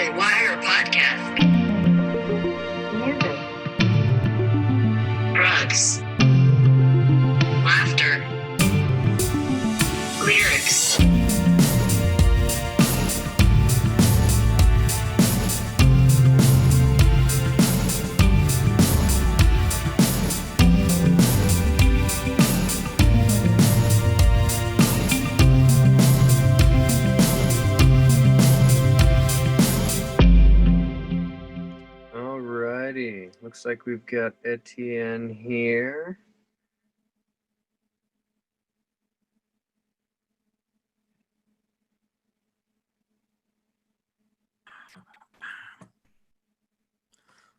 Open Wire Podcast. Music. Drugs. Laughter. Lyrics. Looks like we've got Etienne here.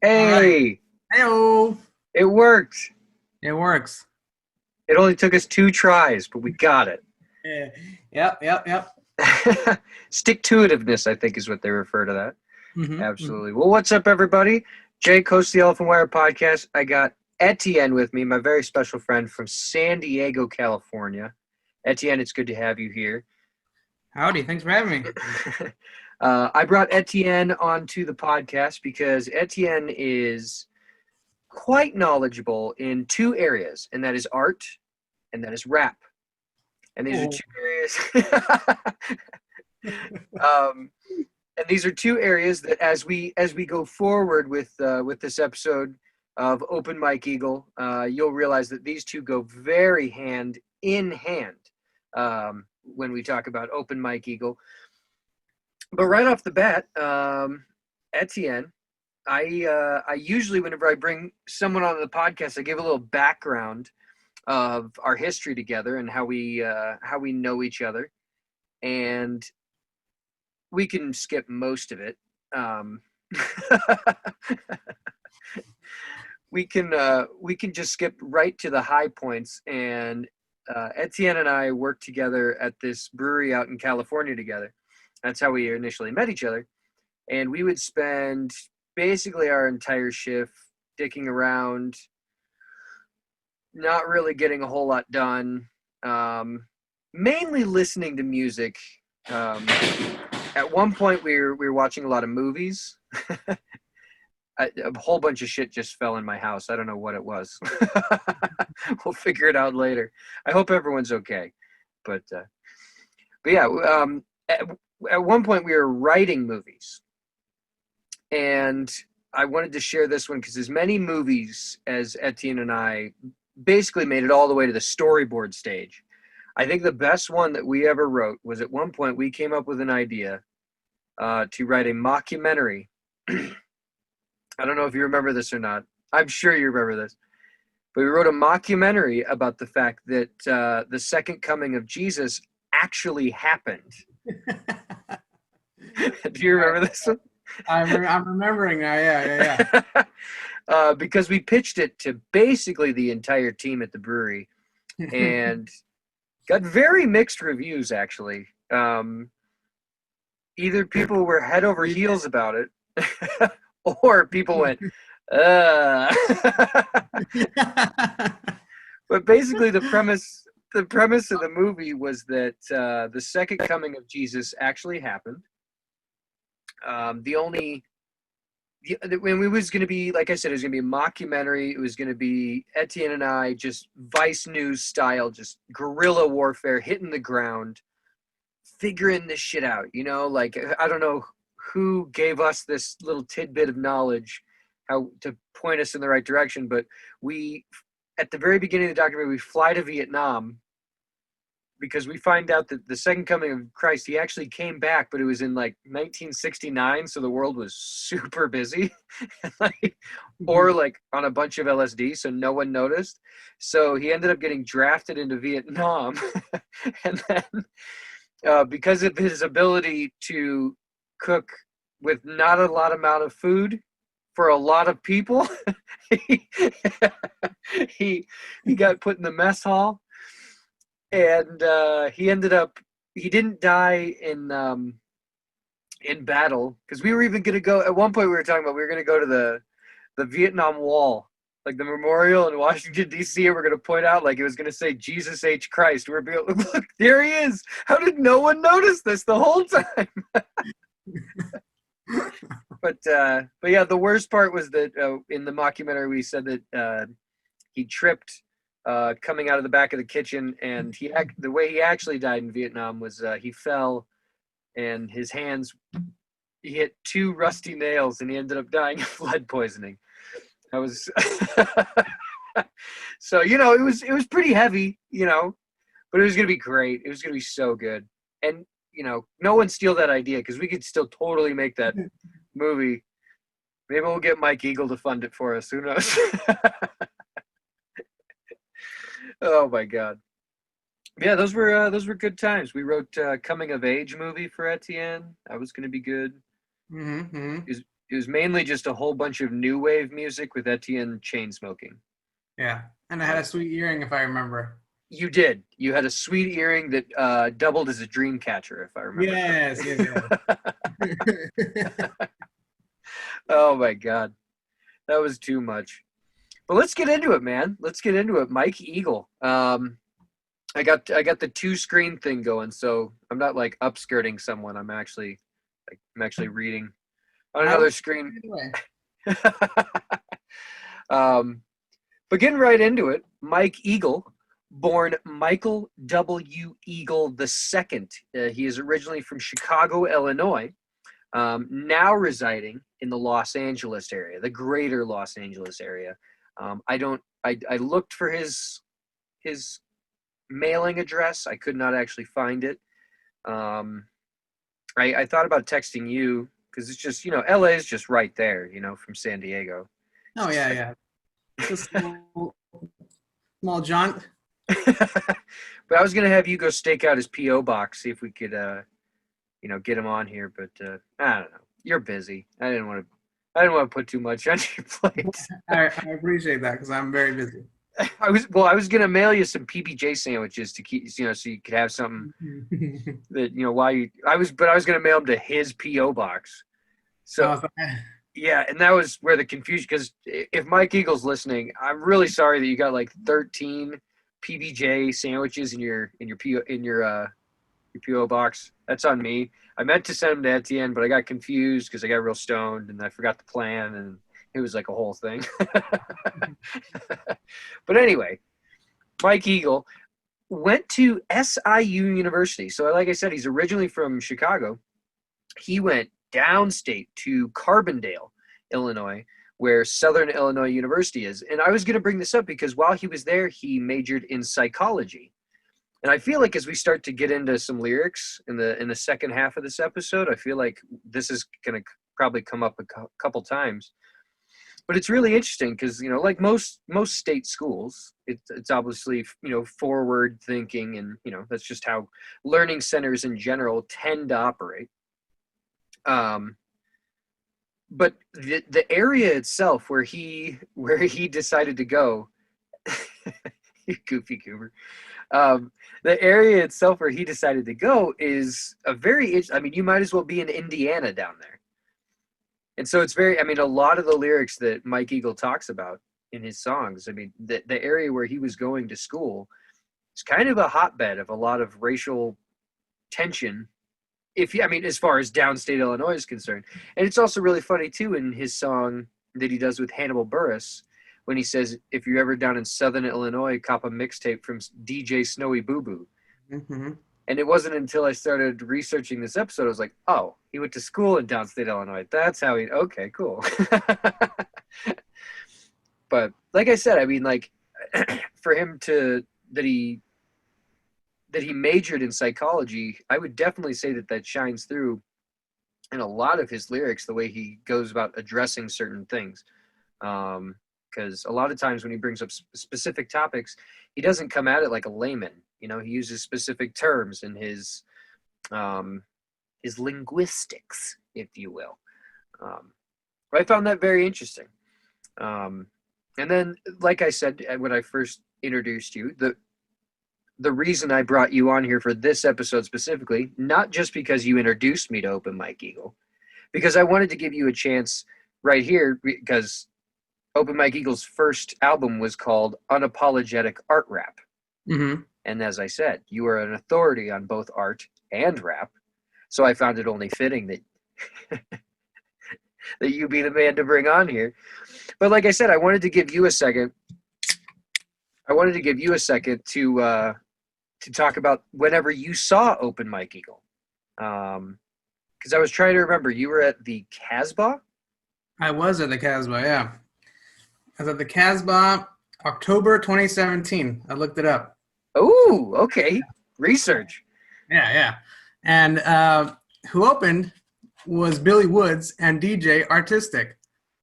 Hey! Hello! It worked! It works. It only took us 2 tries, but we got it. Yep. Stick-to-itiveness, I think, is what they refer to that. Mm-hmm. Absolutely. Well, what's up, everybody? Jake, host of the Elephant Wire podcast. I got Etienne with me, my very special friend from San Diego, California. Etienne, it's good to have you here. Howdy, thanks for having me. I brought Etienne onto the podcast because Etienne is quite knowledgeable in 2 areas, and that is art and that is rap. And these are 2 areas. And these are 2 areas that, as we go forward with this episode of Open Mic Eagle, you'll realize that these 2 go very hand in hand when we talk about Open Mic Eagle. But right off the bat, Etienne, I usually, whenever I bring someone on the podcast, I give a little background of our history together and how we know each other, and we can skip most of it. We can just skip right to the high points. And Etienne and I worked together at this brewery out in California together. That's how we initially met each other. And we would spend basically our entire shift dicking around, not really getting a whole lot done, mainly listening to music. At one point, we were watching a lot of movies. A whole bunch of shit just fell in my house. I don't know what it was. We'll figure it out later. I hope everyone's okay. But yeah, at one point we were writing movies, and I wanted to share this one because as many movies as Etienne and I basically made it all the way to the storyboard stage. I think the best one that we ever wrote was, at one point we came up with an idea to write a mockumentary. I don't know if you remember this or not. I'm sure you remember this. But we wrote a mockumentary about the fact that the second coming of Jesus actually happened. Do you remember this one? I'm remembering now, yeah. Because we pitched it to basically the entire team at the brewery and got very mixed reviews, actually. Either people were head over heels about it, or people went, But basically the premise of the movie was that the second coming of Jesus actually happened. It was going to be, like I said, it was going to be a mockumentary. It was going to be Etienne and I, just Vice News style, just guerrilla warfare, hitting the ground, figuring this shit out. You know, like, I don't know who gave us this little tidbit of knowledge, how to point us in the right direction. But we, at the very beginning of the documentary, we fly to Vietnam because we find out that the second coming of Christ, he actually came back, but it was in like 1969. So the world was super busy or like on a bunch of LSD. So no one noticed. So he ended up getting drafted into Vietnam. And then because of his ability to cook with not a lot amount of food for a lot of people, he got put in the mess hall. And he didn't die in battle, because we were even going to go, at one point we were talking about, we were going to go to the Vietnam Wall, like the memorial in Washington, D.C., and we're going to point out, like, it was going to say Jesus H. Christ. We're going to look, there he is. How did no one notice this the whole time? But yeah, the worst part was that in the mockumentary we said that he tripped coming out of the back of the kitchen, and the way he actually died in Vietnam was he fell and his hands he hit two rusty nails and he ended up dying of lead poisoning. I was so it was pretty heavy, but it was gonna be great. It was gonna be so good, and no one steal that idea because we could still totally make that movie. Maybe we'll get Mike Eagle to fund it for us. Who knows? Oh my God. Yeah, those were good times. We wrote coming of age movie for Etienne. That was going to be good. Mm-hmm. It was mainly just a whole bunch of new wave music with Etienne chain smoking. Yeah, and I had a sweet earring, if I remember. You did. You had a sweet earring that doubled as a dream catcher, if I remember. Yes, yes. Oh my God, that was too much. But let's get into it, man. Let's get into it. Mike Eagle. I got the two screen thing going, so I'm not like upskirting someone. I'm actually reading on another screen. But getting right into it, Mike Eagle, born Michael W. Eagle II. He is originally from Chicago, Illinois, now residing in the Los Angeles area, the greater Los Angeles area. I looked for his mailing address. I could not actually find it. I thought about texting you because it's just, LA is just right there, from San Diego. Oh, yeah. Just small jaunt. But I was going to have you go stake out his P.O. box, see if we could, get him on here. But I don't know. You're busy. I didn't want to put too much on your plate. I appreciate that because I'm very busy. I was gonna mail you some PBJ sandwiches to keep, so you could have something that I was gonna mail them to his PO box. So yeah, and that was where the confusion, because if Mike Eagle's listening, I'm really sorry that you got like 13 PBJ sandwiches in your PO box. That's on me. I meant to send them to Etienne, but I got confused because I got real stoned and I forgot the plan, and it was like a whole thing. But anyway, Mike Eagle went to SIU University. So like I said, he's originally from Chicago. He went downstate to Carbondale, Illinois, where Southern Illinois University is. And I was going to bring this up because while he was there, he majored in psychology. And I feel like as we start to get into some lyrics in the second half of this episode, I feel like this is going to probably come up a couple times. But it's really interesting because, like most state schools, it's obviously, forward thinking, and, that's just how learning centers in general tend to operate. But the area itself where he decided to go, you goofy goober. The area itself where he decided to go is you might as well be in Indiana down there. And so it's a lot of the lyrics that Mike Eagle talks about in his songs, the area where he was going to school is kind of a hotbed of a lot of racial tension, as far as downstate Illinois is concerned. And it's also really funny, too, in his song that he does with Hannibal Buress, when he says, if you're ever down in Southern Illinois, cop a mixtape from DJ Snowy Boo Boo. Mm-hmm. And it wasn't until I started researching this episode, I was like, oh, he went to school in downstate Illinois. That's how okay, cool. But like I said, for him that he majored in psychology, I would definitely say that shines through in a lot of his lyrics, the way he goes about addressing certain things. Because a lot of times when he brings up specific topics, he doesn't come at it like a layman. He uses specific terms in his linguistics, if you will. I found that very interesting. And then, like I said, when I first introduced you, the reason I brought you on here for this episode specifically, not just because you introduced me to Open Mike Eagle, because I wanted to give you a chance right here, because Open Mike Eagle's first album was called Unapologetic Art Rap. Mm-hmm. And as I said, you are an authority on both art and rap. So I found it only fitting that that you be the man to bring on here. But like I said, I wanted to give you a second. I wanted to give you a second to talk about whenever you saw Open Mike Eagle. Because I was trying to remember, you were at the Casbah? I was at the Casbah, yeah. I was at the Casbah, October 2017. I looked it up. Oh, okay. Research. Yeah. And who opened was Billy Woods and DJ Artistic.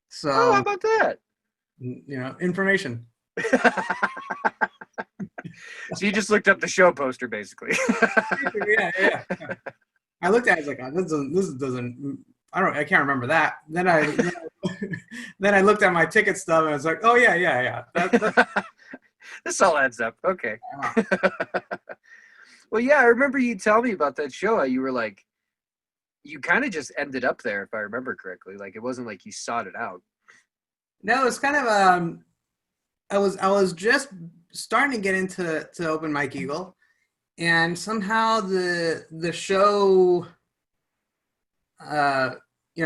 So, Oh, how about that? information. So you just looked up the show poster, basically. Yeah. I looked at it, I was like, oh, this doesn't, I can't remember that. Then I looked at my ticket stub and I was like, oh, yeah. This all adds up. Okay. Well, yeah, I remember you telling me about that show. You were like, you kind of just ended up there, if I remember correctly. Like, it wasn't like you sought it out. No, it's kind of, I was just starting to get into Open Mike Eagle, and somehow the show, I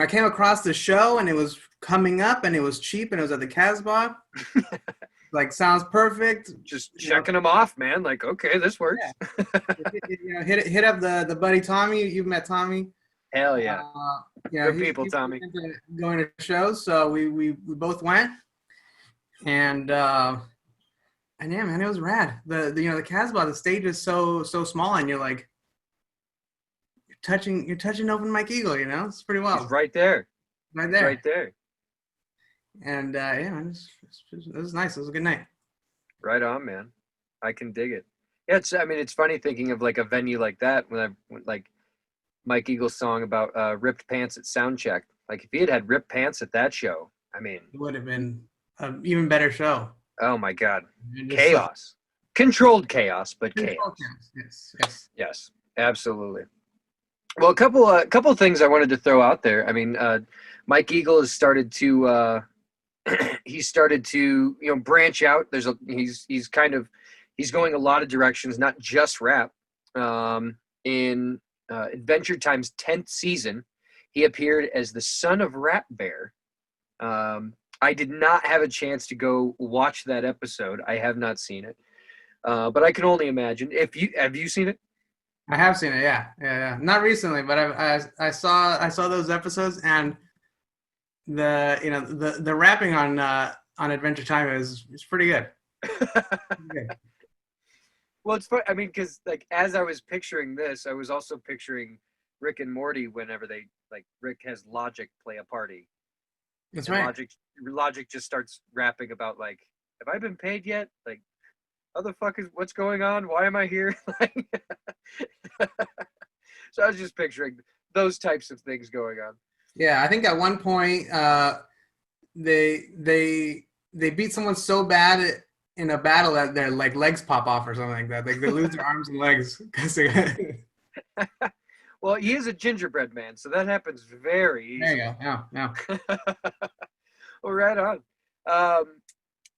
came across the show and it was coming up and it was cheap and it was at the Casbah. Like, sounds perfect. Just checking them off, man. Like, okay, this works. Yeah. Hit up the buddy Tommy. You've met Tommy. Hell yeah. Good people, he's Tommy. Going to shows, so we both went, and yeah, man, it was rad. The Casbah, the stage is so small, and you're touching Open Mike Eagle. It's pretty wild. He's right there. Right there. Right there. And yeah, man, it was nice. It was a good night. Right on, man. I can dig it. Yeah, it's funny thinking of like a venue like that when like Mike Eagle's song about ripped pants at Soundcheck. Like if he had ripped pants at that show, it would have been an even better show. Oh my God, chaos, controlled chaos, but Controlled chaos. Yes, absolutely. Well, a couple of things I wanted to throw out there. Mike Eagle has started to branch out. He's going a lot of directions, not just rap. In Adventure Time's 10th season, he appeared as the son of Rat Bear. I did not have a chance to go watch that episode. I have not seen it, but I can only imagine. Have you seen it? I have seen it. Yeah. Not recently, but I saw those episodes, and the rapping on Adventure Time is pretty good. Well, it's fun. Because like as I was picturing this, I was also picturing Rick and Morty whenever Rick has Logic play a party. That's and right. Logic just starts rapping about like, have I been paid yet? Like, how the fuck what's going on? Why am I here? So I was just picturing those types of things going on. Yeah, I think at one point they beat someone so bad in a battle that their like legs pop off or something like that. Like they lose their arms and legs because they. Well, he is a gingerbread man, so that happens very easily. There you go. Yeah. Well, right on.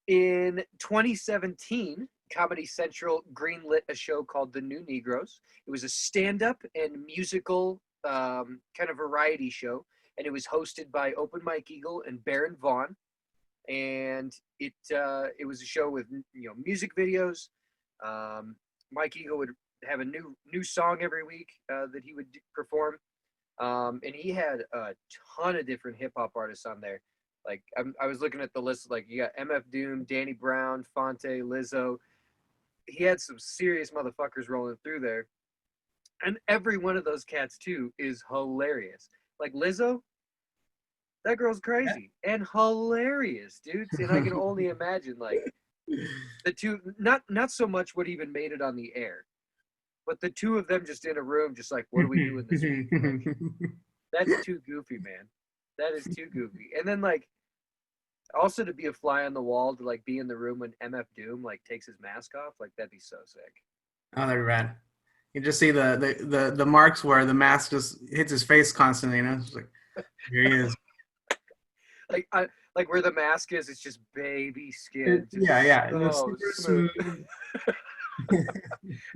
In 2017, Comedy Central greenlit a show called The New Negroes. It was a stand-up and musical kind of variety show, and it was hosted by Open Mike Eagle and Baron Vaughn. And it was a show with music videos. Mike Eagle would have a new song every week that he would perform, and he had a ton of different hip hop artists on there. Like I was looking at the list, like you got MF Doom, Danny Brown, Fonte, Lizzo. He had some serious motherfuckers rolling through there, and every one of those cats too is hilarious. Like Lizzo, that girl's crazy and hilarious, dude. And I can only imagine like the two, not so much what even made it on the air, but the two of them just in a room, just like, what are we doing this week? Like, that's too goofy, man. That is too goofy. And then like, also to be a fly on the wall, to like be in the room when MF Doom like takes his mask off, like that'd be so sick. Oh, that'd be rad. You just see the marks where the mask just hits his face constantly. It's like, here he is. Like where the mask is, it's just baby skin. Just yeah. So Super smooth.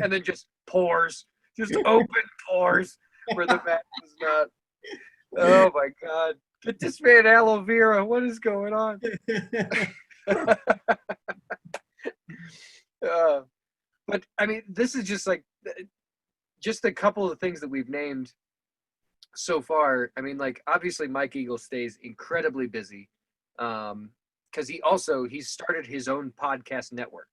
And then just pores, just open pores where the mask is not. Oh my God. Get this man aloe vera. What is going on? But I mean, this is just like just a couple of things that we've named so far. I mean, like obviously Mike Eagle stays incredibly busy because he's started his own podcast network,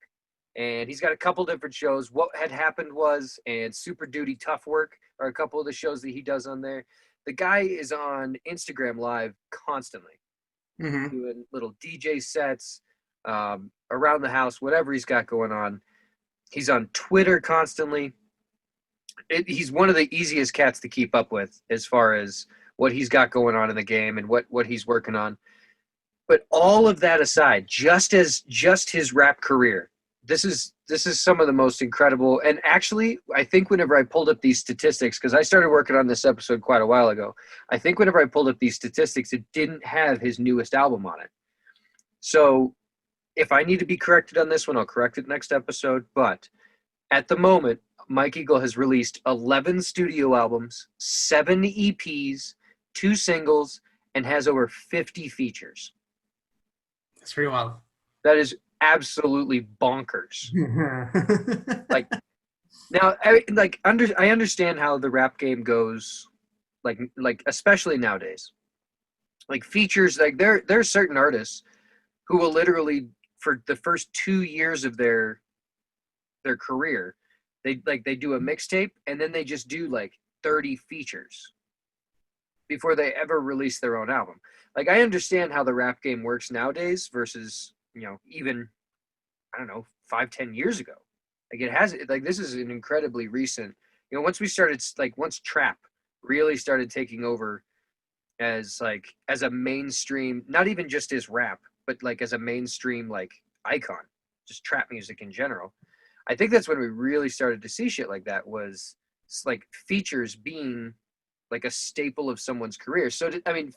and he's got a couple different shows. What Had Happened Was and Super Duty Tough Work are a couple of the shows that he does on there. The guy is on Instagram Live constantly, doing little DJ sets around the house, whatever he's got going on. He's on Twitter constantly. He's one of the easiest cats to keep up with as far as what he's got going on in the game and what he's working on. But all of that aside, just his rap career, this is some of the most incredible. And actually, I think whenever I pulled up these statistics, because I started working on this episode quite a while ago, I think whenever I pulled up these statistics, it didn't have his newest album on it. So if I need to be corrected on this one, I'll correct it next episode. But at the moment, Mike Eagle has released 11 studio albums, 7 EPs, 2 singles, and has over 50 features. That's pretty wild. That is absolutely bonkers. Like now, I understand how the rap game goes, like especially nowadays. Like features, like there are certain artists who will literally for the first 2 years of their career, they do a mixtape and then they just do like 30 features before they ever release their own album. Like I understand how the rap game works nowadays versus, even, I don't know, 5-10 years ago. Like it has, like this is an incredibly recent, once trap really started taking over as a mainstream, not even just as rap, but like as a mainstream like icon, just trap music in general. I think that's when we really started to see shit like that, was like features being like a staple of someone's career. So, I mean,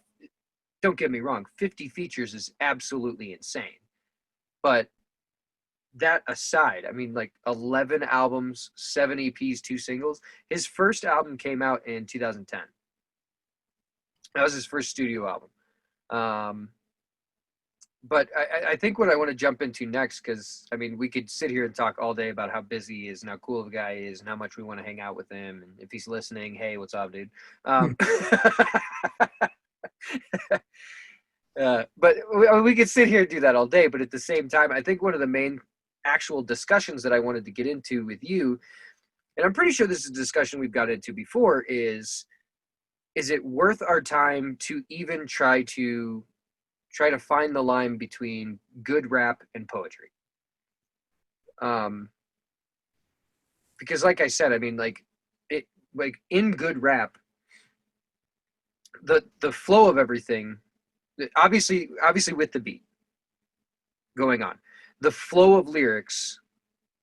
don't get me wrong, 50 features is absolutely insane. But that aside, I mean, like 11 albums, 7 EPs, 2 singles. His first album came out in 2010. That was his first studio album. But I think what I want to jump into next, because, I mean, we could sit here and talk all day about how busy he is and how cool the guy is and how much we want to hang out with him. And if he's listening, hey, what's up, dude? But we could sit here and do that all day. But at the same time, I think one of the main actual discussions that I wanted to get into with you, and I'm pretty sure this is a discussion we've got into before, is it worth our time to even try to find the line between good rap and poetry? Because like I said, I mean, like in good rap, the flow of everything, obviously with the beat going on, the flow of lyrics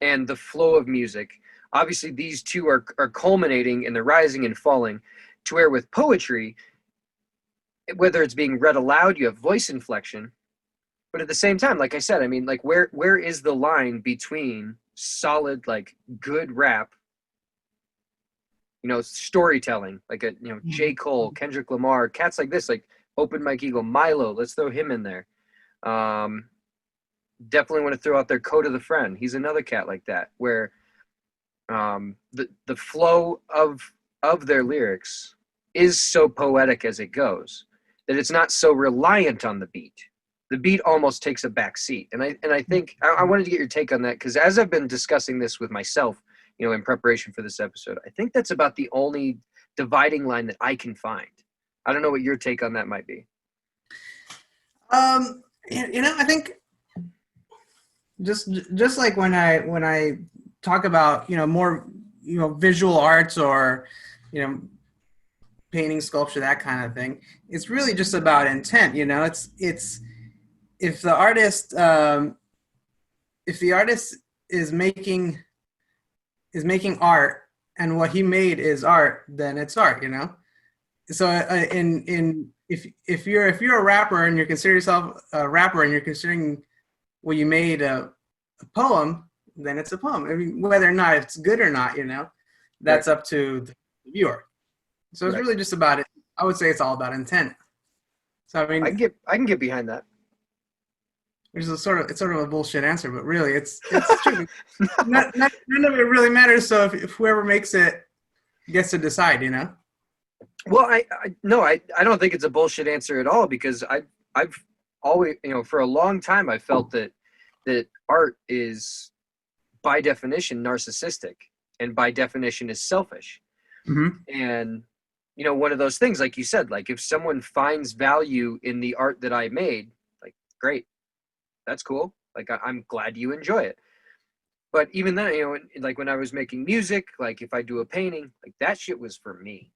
and the flow of music, obviously these two are culminating and they're rising and falling, to where with poetry, whether it's being read aloud, you have voice inflection, but at the same time, like I said, I mean, like where is the line between solid, like good rap, storytelling, like J. Cole, Kendrick Lamar, cats like this, like Open Mike Eagle, Milo, let's throw him in there. Definitely want to throw out there Coda the Friend. He's another cat like that, where the flow of their lyrics is so poetic as it goes, that it's not so reliant on the beat. The beat almost takes a back seat. And I think I wanted to get your take on that, because as I've been discussing this with myself, in preparation for this episode, I think that's about the only dividing line that I can find. I don't know what your take on that might be. I think just like when I talk about, more, visual arts or, painting, sculpture, that kind of thing, it's really just about intent. It's if the artist is making art and what he made is art, then it's art. So if you're a rapper and you consider yourself a rapper and you're considering what you made a poem, then it's a poem. I mean, whether or not it's good or not, that's up to the viewer. So it's really just about it. I would say it's all about intent. So I mean, I can get behind that. which is it's sort of a bullshit answer, but really, it's true. None of it really matters. So if whoever makes it gets to decide, you know. Well, no, I don't think it's a bullshit answer at all, because I've always, for a long time I felt that art is by definition narcissistic, and by definition is selfish. Mm-hmm. And one of those things, like you said, like if someone finds value in the art that I made, like, great, that's cool. Like I'm glad you enjoy it. But even then, like when I was making music, like if I do a painting, like that shit was for me.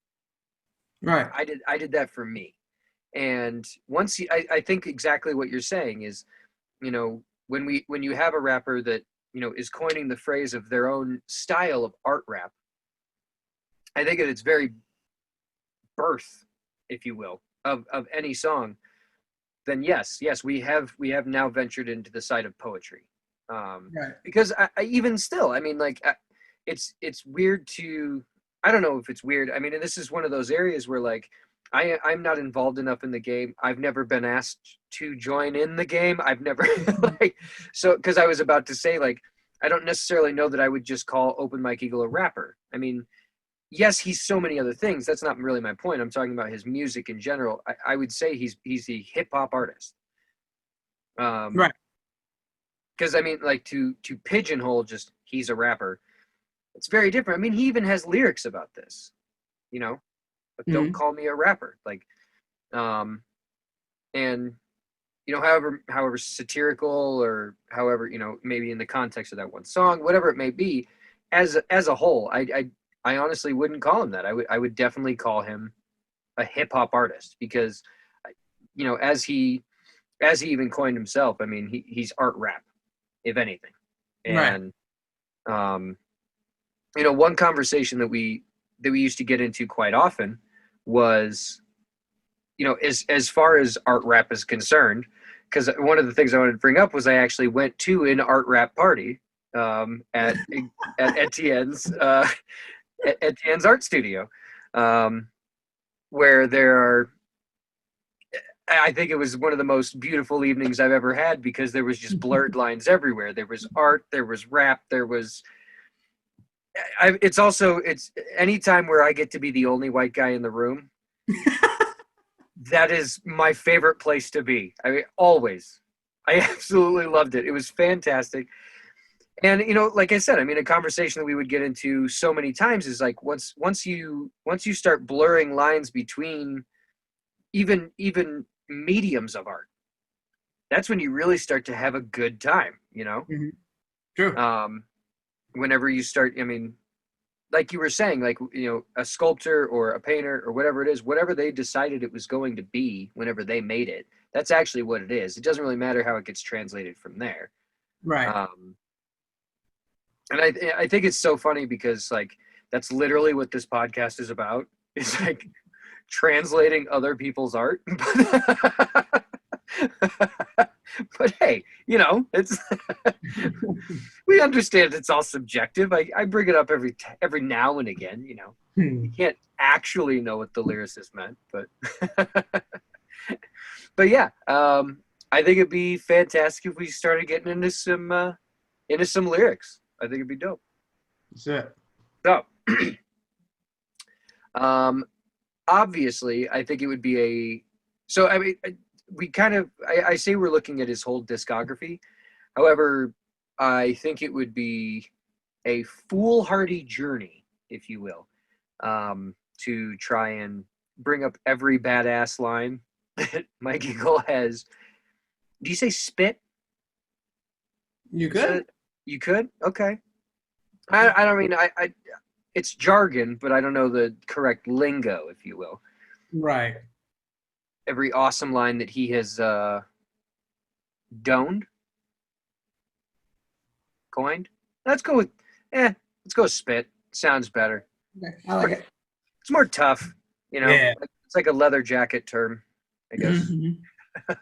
Right. I did that for me. And I think exactly what you're saying is, when you have a rapper that, is coining the phrase of their own style of art rap, I think at its very birth, if you will, of any song, then yes, we have now ventured into the side of poetry. Right. Because I even still, I mean, like, it's weird to, I don't know if it's weird. I mean, and this is one of those areas where, like, I'm not involved enough in the game. I've never been asked to join in the game. I've never, like, so, because I was about to say, like, I don't necessarily know that I would just call Open Mike Eagle a rapper. I mean, yes, he's so many other things. That's not really my point. I'm talking about his music in general. I would say he's a hip hop artist. Right. Because I mean, like, to pigeonhole just he's a rapper, it's very different. I mean, he even has lyrics about this, but don't Mm-hmm. call me a rapper. Like, and however satirical, or however, maybe in the context of that one song, whatever it may be, as a whole, I honestly wouldn't call him that. I would definitely call him a hip hop artist, because, as he even coined himself, I mean, he's art rap, if anything. Right. And one conversation that we used to get into quite often was, as far as art rap is concerned, because one of the things I wanted to bring up was I actually went to an art rap party at Etienne's Etienne's art studio, where there are, I think it was one of the most beautiful evenings I've ever had, because there was just blurred lines everywhere. There was art, there was rap, there was. It's anytime where I get to be the only white guy in the room. That is my favorite place to be. I mean, always. I absolutely loved it. It was fantastic. And like I said, I mean, a conversation that we would get into so many times is like, once you start blurring lines between even mediums of art, that's when you really start to have a good time, Mm-hmm. True. Whenever you start, I mean, like you were saying, like, a sculptor or a painter or whatever it is, whatever they decided it was going to be whenever they made it, that's actually what it is. It doesn't really matter how it gets translated from there. Right. And I think it's so funny, because, like, that's literally what this podcast is about. It's like translating other people's art. But hey, it's we understand it's all subjective. I bring it up every now and again. You can't actually know what the lyricist meant, but but yeah, I think it'd be fantastic if we started getting into some lyrics. I think it'd be dope. That's it. So, obviously, I think it would be so, I mean, we kind of, I say we're looking at his whole discography. However, I think it would be a foolhardy journey, if you will, to try and bring up every badass line that Mike Eagle has. Do you say spit? You good? You could? Okay. I don't mean, I it's jargon, but I don't know the correct lingo, if you will. Right. Every awesome line that he has doned, coined. Let's go with spit. Sounds better. Okay. I like it. It's more tough, Yeah. It's like a leather jacket term, I guess. Mm-hmm.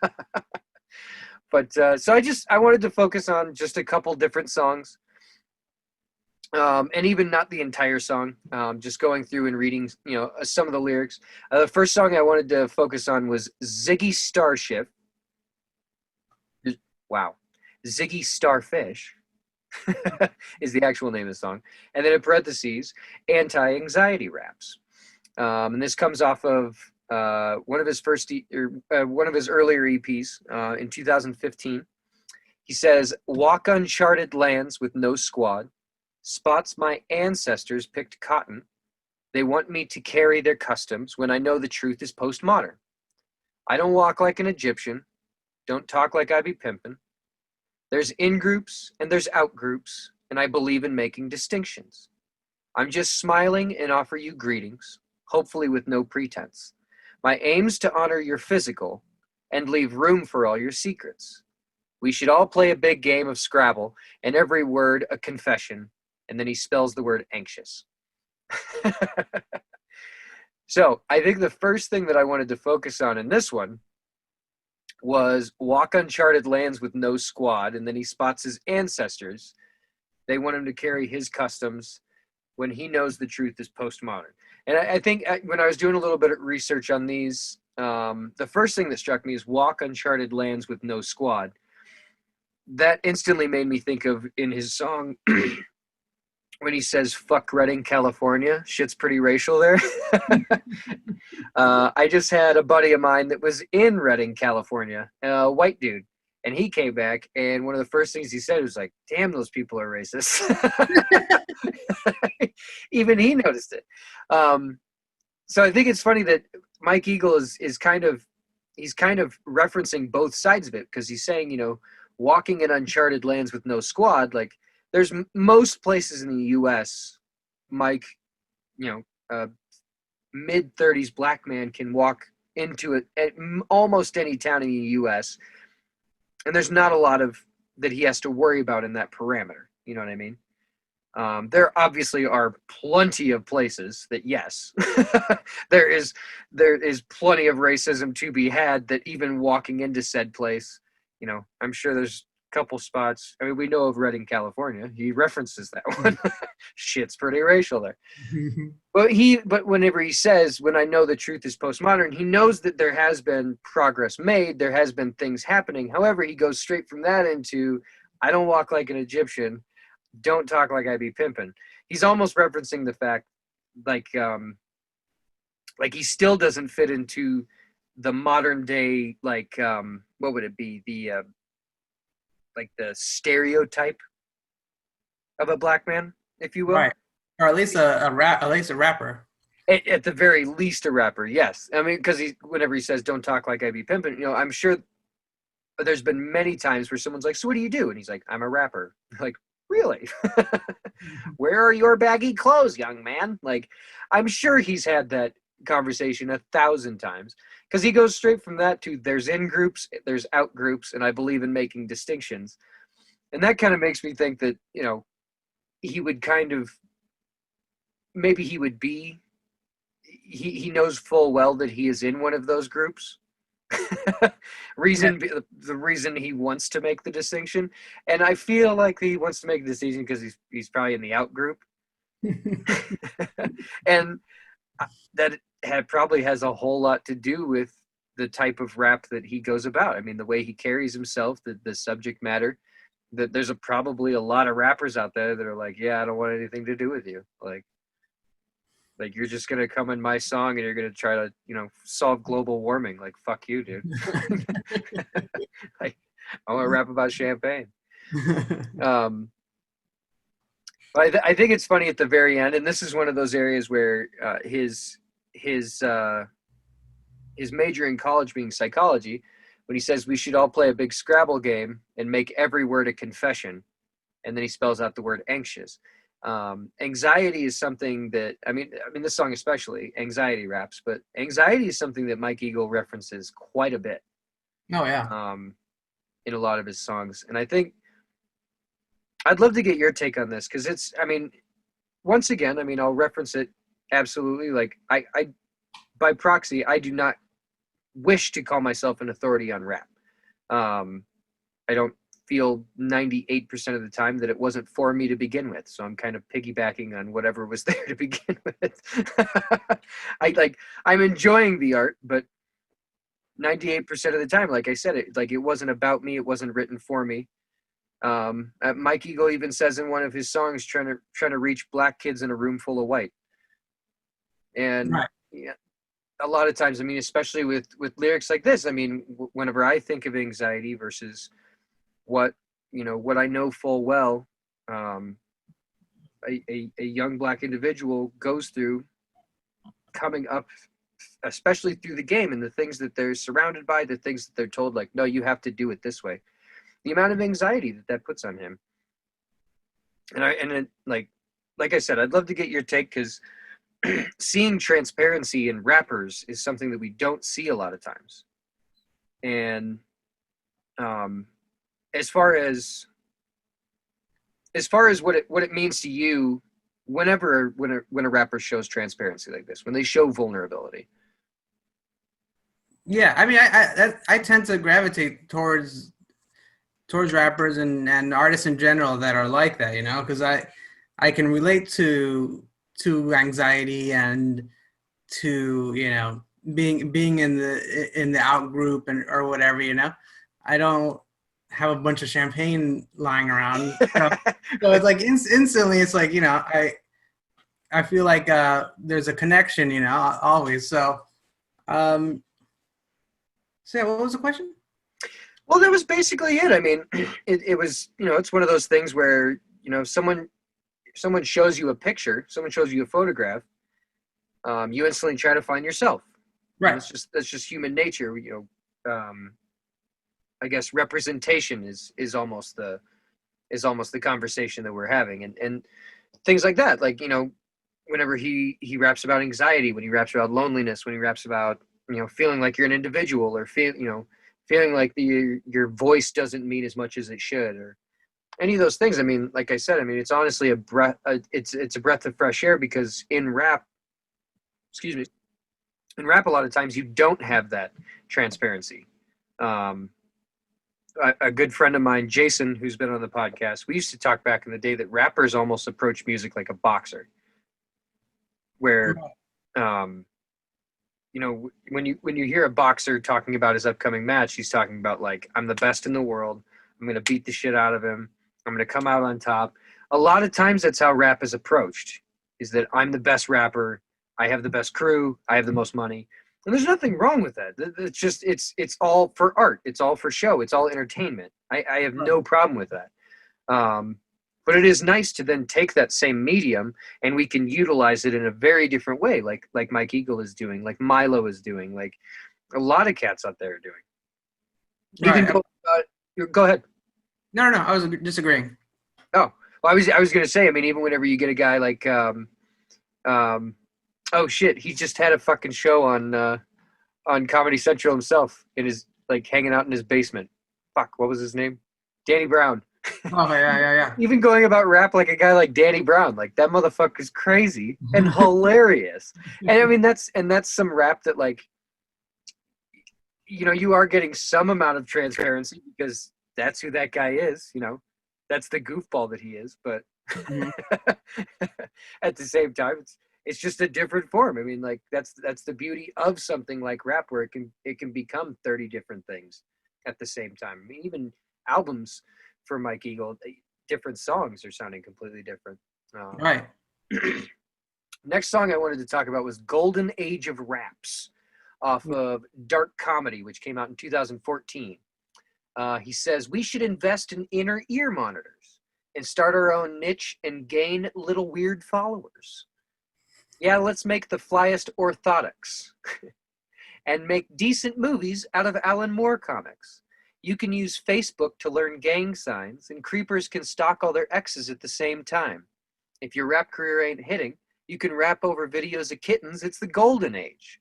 But so I wanted to focus on just a couple different songs. And even not the entire song, just going through and reading, some of the lyrics. The first song I wanted to focus on was Ziggy Starship. Wow. Ziggy Starfish is the actual name of the song. And then in parentheses, anti-anxiety raps. And this comes off of one of his one of his earlier EPs in 2015. He says, "Walk uncharted lands with no squad. Spots my ancestors picked cotton. They want me to carry their customs when I know the truth is postmodern. I don't walk like an Egyptian. Don't talk like I be pimpin'. There's in-groups and there's out-groups, and I believe in making distinctions. I'm just smiling and offer you greetings, hopefully with no pretense. My aim's to honor your physical and leave room for all your secrets. We should all play a big game of Scrabble, and every word a confession." And then he spells the word anxious. So I think the first thing that I wanted to focus on in this one was walk uncharted lands with no squad, and then he spots his ancestors. They want him to carry his customs when he knows the truth is postmodern. And I think when I was doing a little bit of research on these, the first thing that struck me is walk uncharted lands with no squad. That instantly made me think of in his song when he says "fuck Redding, California." Shit's pretty racial there. I just had a buddy of mine that was in Redding, California, a white dude, and he came back, and one of the first things he said was like, "Damn, those people are racist." Even he noticed it. So I think it's funny that Mike Eagle is kind of referencing both sides of it, because he's saying, walking in uncharted lands with no squad, like there's most places in the U.S., Mike, mid-30s black man can walk into it at almost any town in the U.S., and there's not a lot of that he has to worry about in that parameter. You know what I mean? There obviously are plenty of places that, yes, there is plenty of racism to be had, that even walking into said place, I'm sure there's couple spots. I mean, we know of Redding, California. He references that one. Shit's pretty racial there. But whenever he says, when I know the truth is postmodern, he knows that there has been progress made. There has been things happening. However, he goes straight from that into, I don't walk like an Egyptian. Don't talk like I be pimpin'. He's almost referencing the fact, like he still doesn't fit into the modern day, what would it be? The stereotype of a black man, if you will. Right. Or at least a rapper. At the very least, a rapper, yes. I mean, because whenever he says, "Don't talk like I be pimping," I'm sure there's been many times where someone's like, "So what do you do?" And he's like, "I'm a rapper." Like, really? Where are your baggy clothes, young man? Like, I'm sure he's had that conversation 1,000 times, because he goes straight from that to there's in groups, there's out groups, and I believe in making distinctions. And that kind of makes me think that, he would kind of, maybe he would be, he knows full well that he is in one of those groups. The reason he wants to make the distinction. And I feel like he wants to make the distinction because he's probably in the out group. And that probably has a whole lot to do with the type of rap that he goes about. I mean, the way he carries himself, the subject matter, that there's probably a lot of rappers out there that are like, yeah, I don't want anything to do with you. Like you're just going to come in my song and you're going to try to, solve global warming. Like, fuck you, dude. Like, I want to rap about champagne. But I think it's funny at the very end, and this is one of those areas where his major in college being psychology, when he says we should all play a big Scrabble game and make every word a confession, and then he spells out the word anxious. Anxiety is something that, I mean this song especially, anxiety raps, but anxiety is something that Mike Eagle references quite a bit. Oh yeah. In a lot of his songs. And I think I'd love to get your take on this, because it's, once again, I'll reference it absolutely. Like I by proxy, I do not wish to call myself an authority on rap. I don't feel 98% of the time that it wasn't for me to begin with. So I'm kind of piggybacking on whatever was there to begin with. I'm enjoying the art, but 98% of the time, like I said, it wasn't about me. It wasn't written for me. Mike Eagle even says in one of his songs, trying to reach black kids in a room full of white. And Right. yeah, a lot of times, I mean, especially with lyrics like this, I mean, whenever I think of anxiety versus what I know full well, a young black individual goes through coming up, especially through the game and the things that they're surrounded by, the things that they're told, like, no, you have to do it this way. The amount of anxiety that puts on him. Like I said, I'd love to get your take, because seeing transparency in rappers is something that we don't see a lot of times. And as far as what it means to you, when a rapper shows transparency like this, when they show vulnerability. Yeah, I mean, I tend to gravitate towards rappers and artists in general that are like that, because I can relate to anxiety and to being in the out group and or whatever. I don't have a bunch of champagne lying around, so it's like instantly it's like I feel like there's a connection, always. So so what was the question? Well, that was basically it. I mean, it was, it's one of those things where, someone shows you a picture, someone shows you a photograph, you instantly try to find yourself. Right. And that's just human nature. I guess representation is almost the conversation that we're having, and things like that. Like, whenever he raps about anxiety, when he raps about loneliness, when he raps about, feeling like you're an individual, or feeling like your voice doesn't mean as much as it should, or any of those things. I mean, like I said, I mean, it's honestly a breath. It's a breath of fresh air, because in rap, a lot of times you don't have that transparency. A good friend of mine, Jason, who's been on the podcast, we used to talk back in the day that rappers almost approach music like a boxer, where, when you hear a boxer talking about his upcoming match, he's talking about, like, I'm the best in the world. I'm going to beat the shit out of him. I'm going to come out on top. A lot of times that's how rap is approached, is that I'm the best rapper. I have the best crew. I have the most money. And there's nothing wrong with that. It's just, it's all for art. It's all for show. It's all entertainment. I have no problem with that. But it is nice to then take that same medium and we can utilize it in a very different way, like Mike Eagle is doing, like Milo is doing, like a lot of cats out there are doing. Right. Go ahead. No, I was disagreeing. Oh, well, I was going to say, I mean, even whenever you get a guy like, oh shit, he just had a fucking show on Comedy Central himself, in his, like, hanging out in his basement. Fuck, what was his name? Danny Brown. Oh yeah. Even going about rap like a guy like Danny Brown, like, that motherfucker's crazy and hilarious. And I mean, that's some rap that, like, you are getting some amount of transparency, because that's who that guy is, that's the goofball that he is. But at the same time, it's just a different form. I mean, like, that's the beauty of something like rap, where it can become 30 different things at the same time. I mean, even albums for Mike Eagle, different songs are sounding completely different. Right. Next song I wanted to talk about was Golden Age of Raps, off of Dark Comedy, which came out in 2014. He says, we should invest in inner ear monitors and start our own niche and gain little weird followers. Yeah, let's make the flyest orthotics and make decent movies out of Alan Moore comics. You can use Facebook to learn gang signs, and creepers can stalk all their exes at the same time. If your rap career ain't hitting, you can rap over videos of kittens. It's the golden age.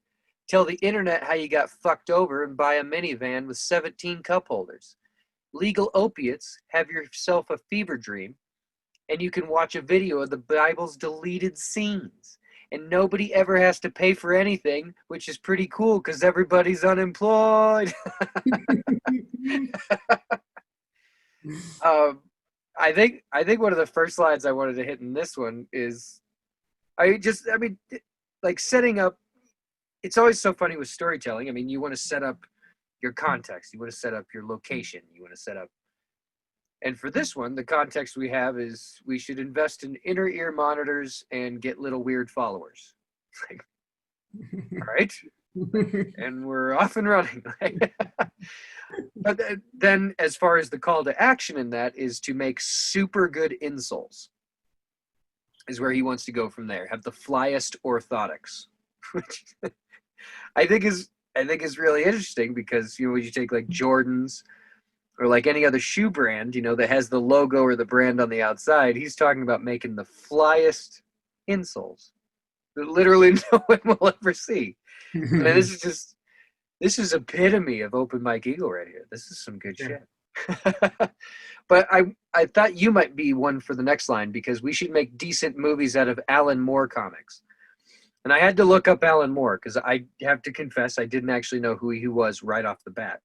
Tell the internet how you got fucked over and buy a minivan with 17 cup holders. Legal opiates, have yourself a fever dream, and you can watch a video of the Bible's deleted scenes. And nobody ever has to pay for anything, which is pretty cool because everybody's unemployed. Um, I think one of the first lines I wanted to hit in this one is I mean, like setting up. It's always so funny with storytelling. I mean, you want to set up your context, you want to set up your location, you want to set up. And for this one, the context we have is we should invest in inner ear monitors and get little weird followers. Like, all right, and we're off and running. But then, as far as the call to action in that is to make super good insoles, is where he wants to go from there. Have the flyest orthotics, which I think is really interesting because when you take like Jordans or like any other shoe brand, that has the logo or the brand on the outside, he's talking about making the flyest insoles that literally no one will ever see. I mean, this is epitome of open Mike Eagle right here. This is some good shit. But I thought you might be one for the next line because we should make decent movies out of Alan Moore comics. And I had to look up Alan Moore because I have to confess I didn't actually know who he was right off the bat.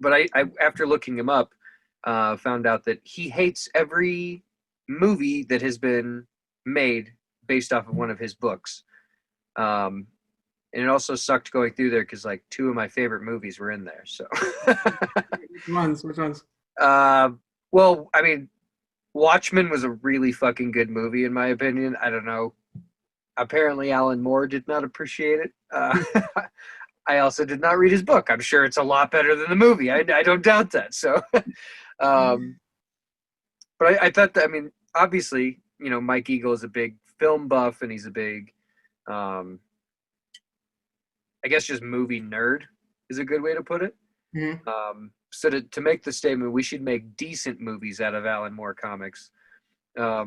But I after looking him up, found out that he hates every movie that has been made based off of one of his books. And it also sucked going through there because like two of my favorite movies were in there. So Which ones? Well, I mean, Watchmen was a really fucking good movie in my opinion. I don't know. Apparently, Alan Moore did not appreciate it. I also did not read his book. I'm sure it's a lot better than the movie. I don't doubt that. So, but I thought that, I mean, obviously, Mike Eagle is a big film buff and he's a big, I guess just movie nerd is a good way to put it. Mm-hmm. So to make the statement, we should make decent movies out of Alan Moore comics. I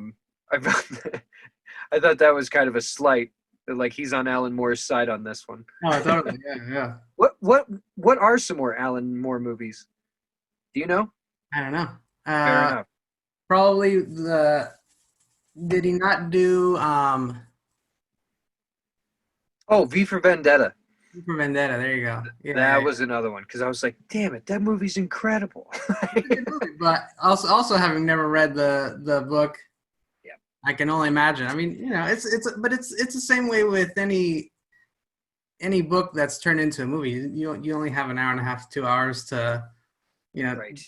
thought that was kind of a slight, like he's on Alan Moore's side on this one. Oh, totally. Yeah. What are some more Alan Moore movies? Do you know? I don't know. Fair enough. Probably did he not do V for Vendetta. For Vendetta? There you go. Yeah, that was another one because I was like, damn it, that movie's incredible. But also having never read the book, yeah, I can only imagine. I mean, it's the same way with any book that's turned into a movie. You only have an hour and a half, 2 hours to, right.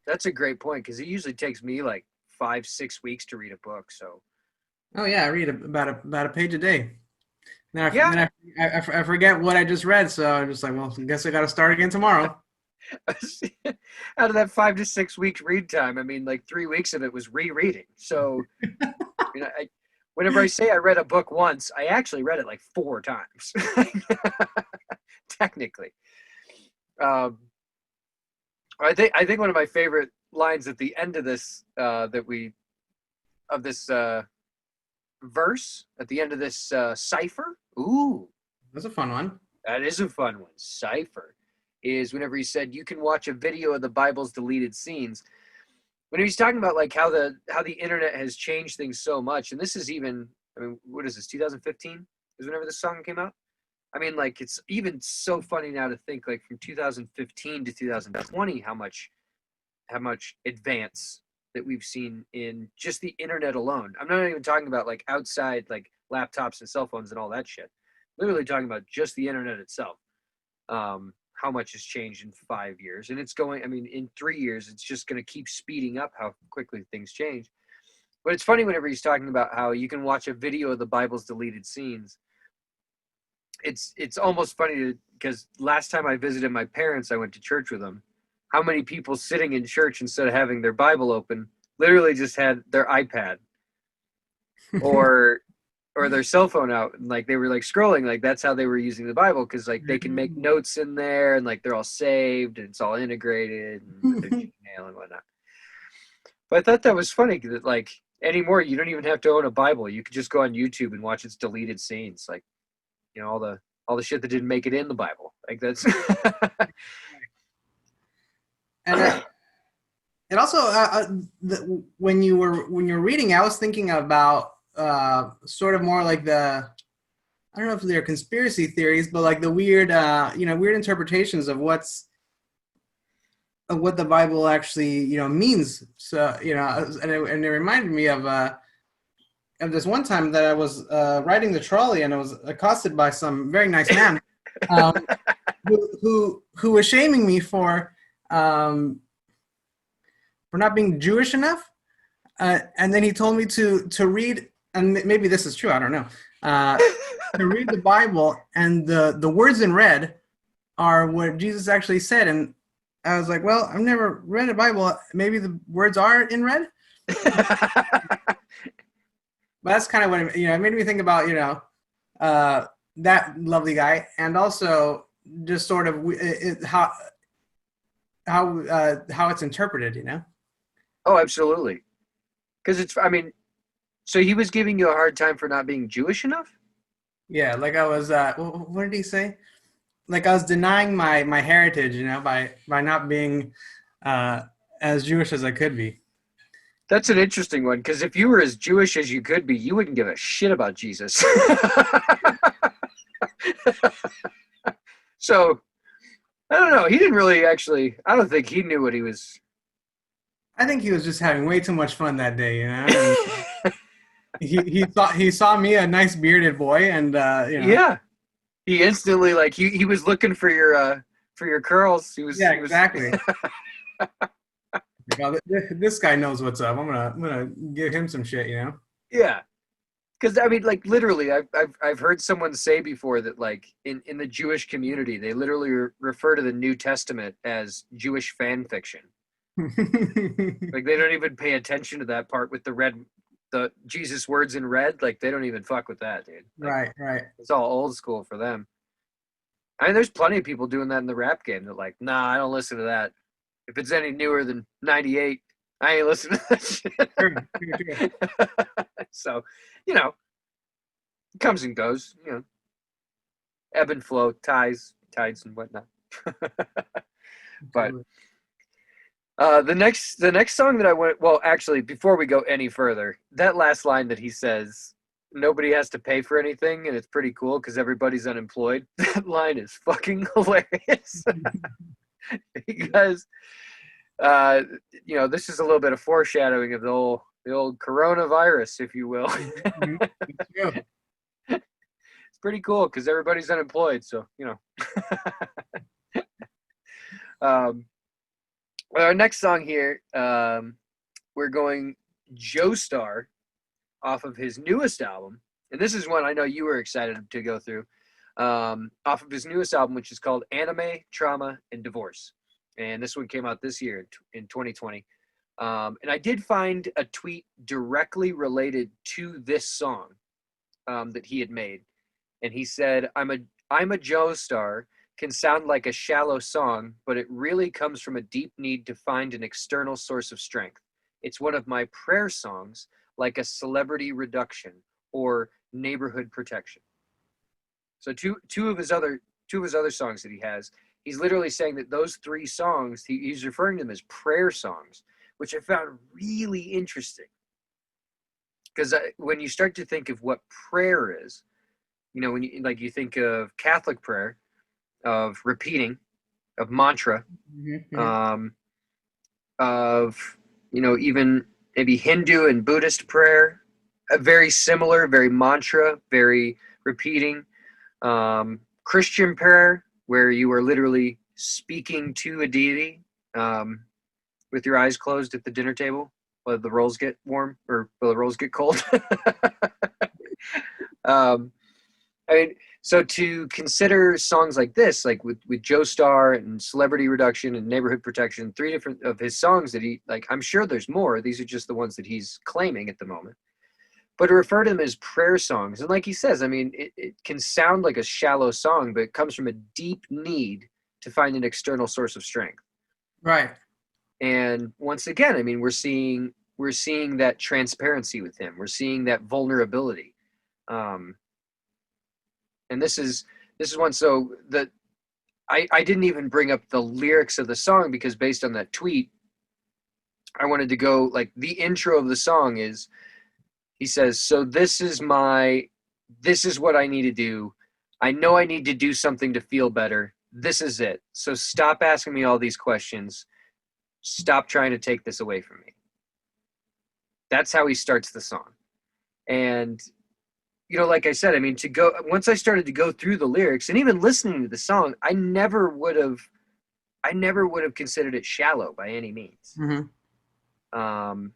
That's a great point because it usually takes me like 5-6 weeks to read a book. So. Oh yeah, I read about a page a day. Then I forget what I just read, so I'm just like, well, I guess I got to start again tomorrow. Out of that 5 to 6 weeks read time, I mean, like 3 weeks of it was rereading. So, whenever I say I read a book once, I actually read it like 4 times, technically. I think one of my favorite lines at the end of this verse at the end of this cipher. Ooh, that's a fun one. That is a fun one. Cipher is whenever he said you can watch a video of the Bible's deleted scenes. When he's talking about like how the internet has changed things so much, and this is even, I mean, what is this? 2015 is whenever this song came out. I mean, like it's even so funny now to think like from 2015 to 2020 how much advance that we've seen in just the internet alone. I'm not even talking about like outside like laptops and cell phones and all that shit. Literally talking about just the internet itself. How much has changed in 5 years. And it's going, I mean, in 3 years, it's just going to keep speeding up how quickly things change. But it's funny whenever he's talking about how you can watch a video of the Bible's deleted scenes. It's almost funny because last time I visited my parents, I went to church with them. How many people sitting in church instead of having their Bible open literally just had their iPad or their cell phone out and like they were like scrolling, like that's how they were using the Bible because like they can make notes in there and like they're all saved and it's all integrated and with their Gmail and whatnot. But I thought that was funny that like anymore you don't even have to own a Bible. You could just go on YouTube and watch its deleted scenes, like all the shit that didn't make it in the Bible. Like that's. And it also when you were reading, I was thinking about sort of more like I don't know if they're conspiracy theories, but like the weird weird interpretations of what's what the Bible actually, means. So, and it reminded me of this one time that I was riding the trolley and I was accosted by some very nice man, um, who was shaming me for not being Jewish enough. And then he told me to read, and maybe this is true, I don't know, to read the Bible, and the words in red are what Jesus actually said. And I was like, well, I've never read a Bible. Maybe the words are in red. But that's kind of what it made me think about, that lovely guy, and also just sort of how it's interpreted. Oh, absolutely. Because so he was giving you a hard time for not being Jewish enough? Yeah, like I was. What did he say? Like I was denying my heritage, by not being as Jewish as I could be. That's an interesting one, because if you were as Jewish as you could be, you wouldn't give a shit about Jesus. So, I don't know. He didn't really actually, I don't think he knew what he was. I think he was just having way too much fun that day, And he saw me, a nice bearded boy, and Yeah. He instantly, like, he was looking for your curls. Yeah, exactly. This guy knows what's up. I'm gonna give him some shit, Yeah. Because like literally, I've heard someone say before that like in the Jewish community, they literally refer to the New Testament as Jewish fan fiction. Like they don't even pay attention to that part with the Jesus words in red. Like they don't even fuck with that, dude. Like, Right. It's all old school for them. I mean, there's plenty of people doing that in the rap game. They're like, nah, I don't listen to that. If it's any newer than '98, I ain't listening to that shit. True. So, it comes and goes, ebb and flow, tides and whatnot. But the next song that I went, well, actually, before we go any further, that last line that he says, nobody has to pay for anything, and it's pretty cool because everybody's unemployed. That line is fucking hilarious. Because, this is a little bit of foreshadowing of the old coronavirus, if you will. It's pretty cool because everybody's unemployed, so our next song here, we're going Joestar off of his newest album, and this is one I know you were excited to go through, off of his newest album, which is called Anime, Trauma, and Divorce. And this one came out this year in 2020. And I did find a tweet directly related to this song that he had made. And he said, I'm a Joestar can sound like a shallow song, but it really comes from a deep need to find an external source of strength. It's one of my prayer songs, like a celebrity reduction or neighborhood protection. So two of his other songs that he has, he's literally saying that those three songs, he's referring to them as prayer songs, which I found really interesting. Because when you start to think of what prayer is, when you think of Catholic prayer, of repeating, of mantra, of even maybe Hindu and Buddhist prayer, very similar, very mantra, very repeating. Christian prayer, where you are literally speaking to a deity with your eyes closed at the dinner table while the rolls get warm or while the rolls get cold. So to consider songs like this, like with Joestar and Celebrity Reduction and Neighborhood Protection, 3 different of his songs that he, like, I'm sure there's more. These are just the ones that he's claiming at the moment. But to refer to them as prayer songs, and like he says, it can sound like a shallow song, but it comes from a deep need to find an external source of strength. Right. And once again, we're seeing that transparency with him. We're seeing that vulnerability. And this is one. So that I didn't even bring up the lyrics of the song because based on that tweet, I wanted to go like the intro of the song is. He says, so this is what I need to do. I know I need to do something to feel better. This is it. So stop asking me all these questions. stop trying to take this away from me. That's how he starts the song. And, like I said, I mean, once I started to go through the lyrics and even listening to the song, I never would have considered it shallow by any means. Mm-hmm. And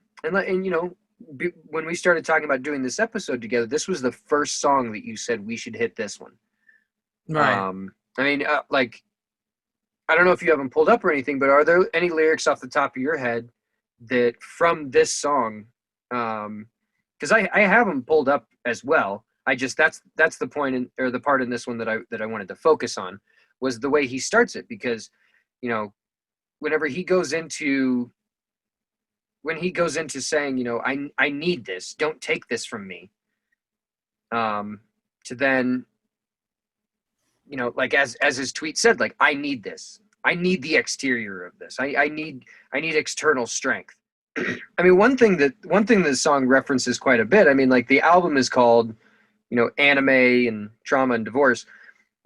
when we started talking about doing this episode together, this was the first song that you said we should hit this one. Right. I mean, I don't know if you have them pulled up or anything, but are there any lyrics off the top of your head that from this song? Because I have them pulled up as well. That's the point or the part in this one that I wanted to focus on was the way he starts it, because whenever he goes into saying, I need this, don't take this from me, to then, like as his tweet said, like, I need this, I need the exterior of this, I need external strength. I mean, one thing that the song references quite a bit, I mean, like, the album is called, Anime and Trauma and Divorce.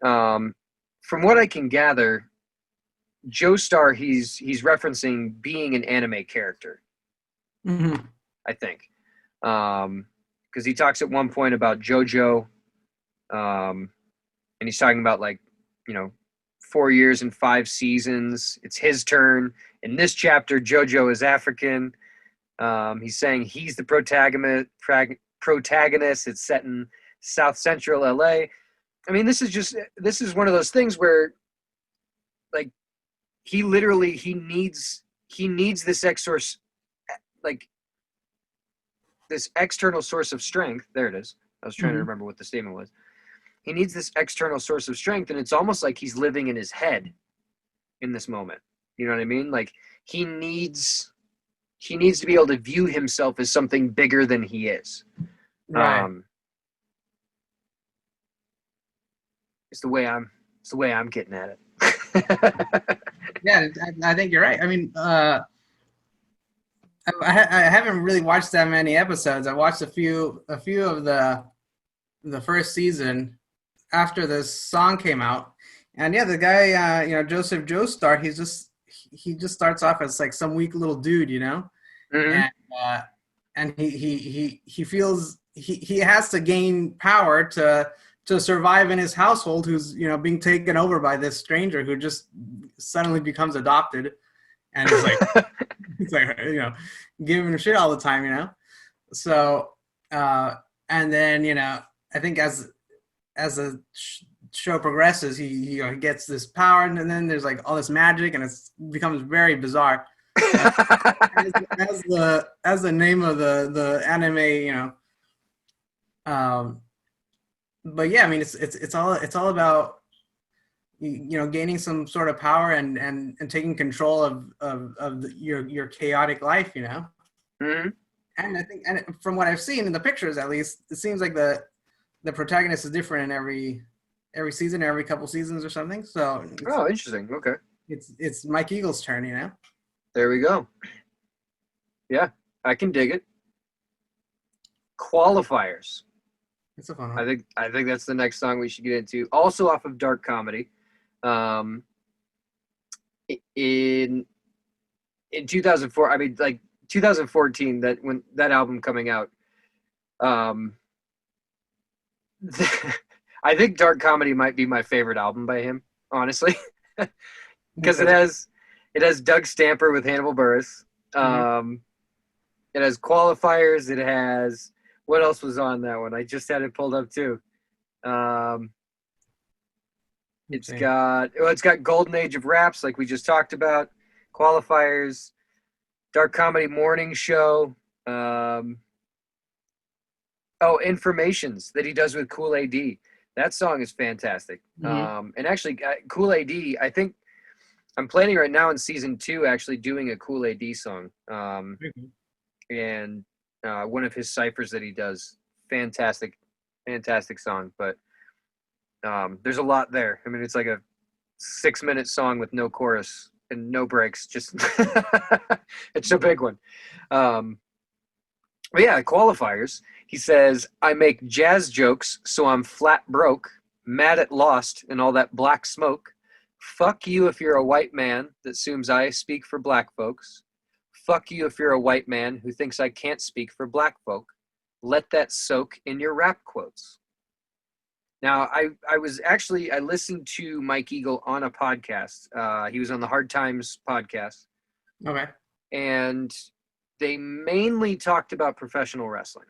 From what I can gather, Joestar, he's referencing being an anime character. Mm-hmm. I think, because he talks at one point about JoJo, and he's talking about 4 years and 5 seasons. It's his turn. In this chapter, JoJo is African. He's saying he's the protagonist. It's set in South Central LA. I mean, this is one of those things where, like, he needs this this external source of strength. There it is. I was trying to remember what the statement was. He needs this external source of strength, and it's almost like he's living in his head in this moment. You know what I mean? Like, he needs to be able to view himself as something bigger than he is. Right. It's the way I'm getting at it. Yeah, I think you're right. I mean, I haven't really watched that many episodes. I watched a few of the first season after this song came out, and yeah, the guy, Joseph Joestar, he just starts off as like some weak little dude, Mm-hmm. and he feels he has to gain power to survive in his household, who's being taken over by this stranger who just suddenly becomes adopted, and is like it's like giving him shit all the time, So and then I think as the show progresses, he gets this power, and then there's like all this magic, and it becomes very bizarre. As the name of the anime, but yeah, I mean, it's all about gaining some sort of power and taking control of your chaotic life, Mm-hmm. And I think, and from what I've seen in the pictures, at least, it seems like the protagonist is different in every season, every couple seasons or something. So Interesting. Okay. It's Mike Eagle's turn, There we go. Yeah, I can dig it. Qualifiers. It's a fun one. I think that's the next song we should get into. Also off of Dark Comedy. In 2004, I mean, like 2014, when that album coming out, I think Dark Comedy might be my favorite album by him, honestly, because it has Doug Stamper with Hannibal Buress. It has Qualifiers. It has, what else was on that one? I just had it pulled up too. It's got Golden Age of Raps, like we just talked about, Qualifiers, Dark Comedy Morning Show. Informations that he does with Kool AD. That song is fantastic. And actually, Kool AD, I think I'm planning right now in season 2 actually doing a Kool AD song. And one of his ciphers that he does, fantastic song. But there's a lot there. I mean, it's like a 6-minute song with no chorus and no breaks. Just it's a big one. But yeah, Qualifiers. He says, I make jazz jokes, so I'm flat broke, mad at Lost and all that black smoke, Fuck you if you're a white man that assumes I speak for black folks. Fuck you if you're a white man who thinks I can't speak for black folk. Let that soak in your rap quotes. Now, I listened to Mike Eagle on a podcast. He was on the Hard Times podcast. Okay. And they mainly talked about professional wrestling.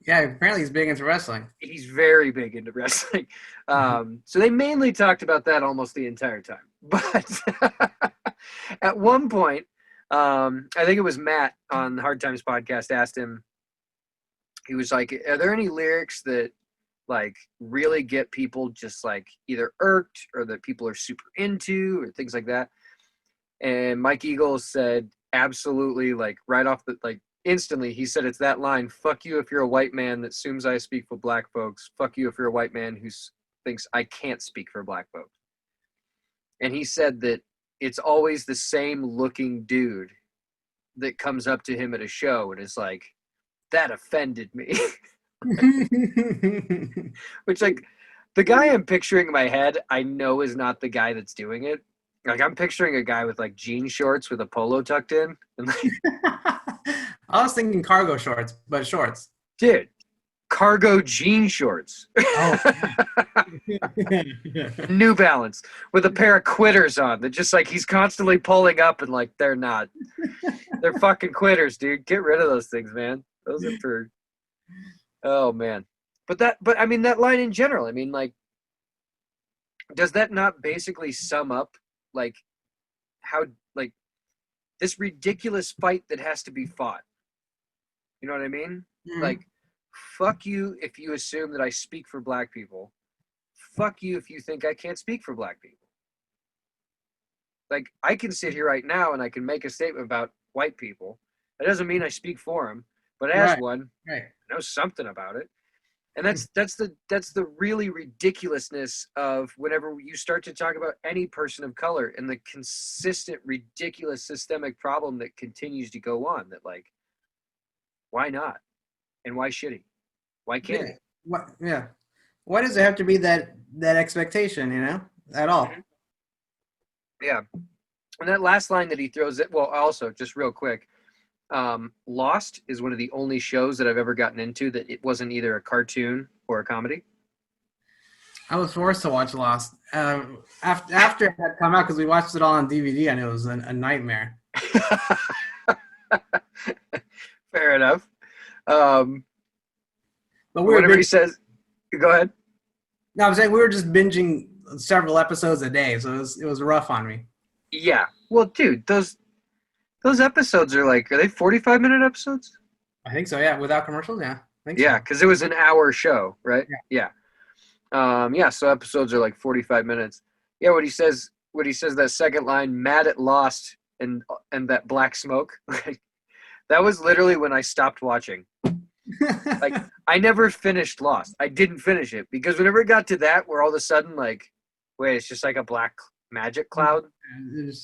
Yeah, apparently he's big into wrestling. He's very big into wrestling. So they mainly talked about that almost the entire time. But at one point, I think it was Matt on the Hard Times podcast asked him, he was like, are there any lyrics that like really get people just like either irked or that people are super into or things like that? And Mike Eagle said, absolutely, like right off the, like instantly, he said, it's that line, fuck you if you're a white man that assumes I speak for black folks. Fuck you if you're a white man who thinks I can't speak for black folks. And he said that it's always the same looking dude that comes up to him at a show and is like, that offended me. Which, like, the guy I'm picturing in my head, I know is not the guy that's doing it. Like, I'm picturing a guy with, like, jean shorts with a polo tucked in. And like, I was thinking cargo shorts, but shorts. dude, cargo jean shorts. Oh. New Balance with a pair of quitters on that just, like, he's constantly pulling up and, like, they're not. They're fucking quitters, dude. Get rid of those things, man. Those are for... Oh, man. But I mean, that line in general, I mean, like, does that not basically sum up, like, how, like, this ridiculous fight that has to be fought? You know what I mean? Mm-hmm. Like, fuck you if you assume that I speak for black people. Fuck you if you think I can't speak for black people. Like, I can sit here right now and I can make a statement about white people. That doesn't mean I speak for them, but as one, I know something about it. And that's the really ridiculousness of whenever you start to talk about any person of color and the consistent, ridiculous systemic problem that continues to go on. That, like, why not? And why should he? Why can't he? What? Yeah. Why does it have to be that expectation? You know, at all? Yeah. And that last line that he throws it. Well, also just real quick. Lost is one of the only shows that I've ever gotten into that it wasn't either a cartoon or a comedy. I was forced to watch Lost after it had come out because we watched it all on DVD and it was a nightmare. Fair enough. But whenever he says, go ahead. No, I'm saying we were just binging several episodes a day, so it was rough on me. Yeah. Well, dude, those episodes are like, are they 45-minute episodes? I think so, yeah. Without commercials, yeah. Yeah, because it was an hour show, right? Yeah. So episodes are like 45 minutes. Yeah, what he says that second line, mad at Lost and that black smoke, that was literally when I stopped watching. Like, I never finished Lost. I didn't finish it because whenever it got to that, where all of a sudden, like, wait, it's just like a black magic cloud. And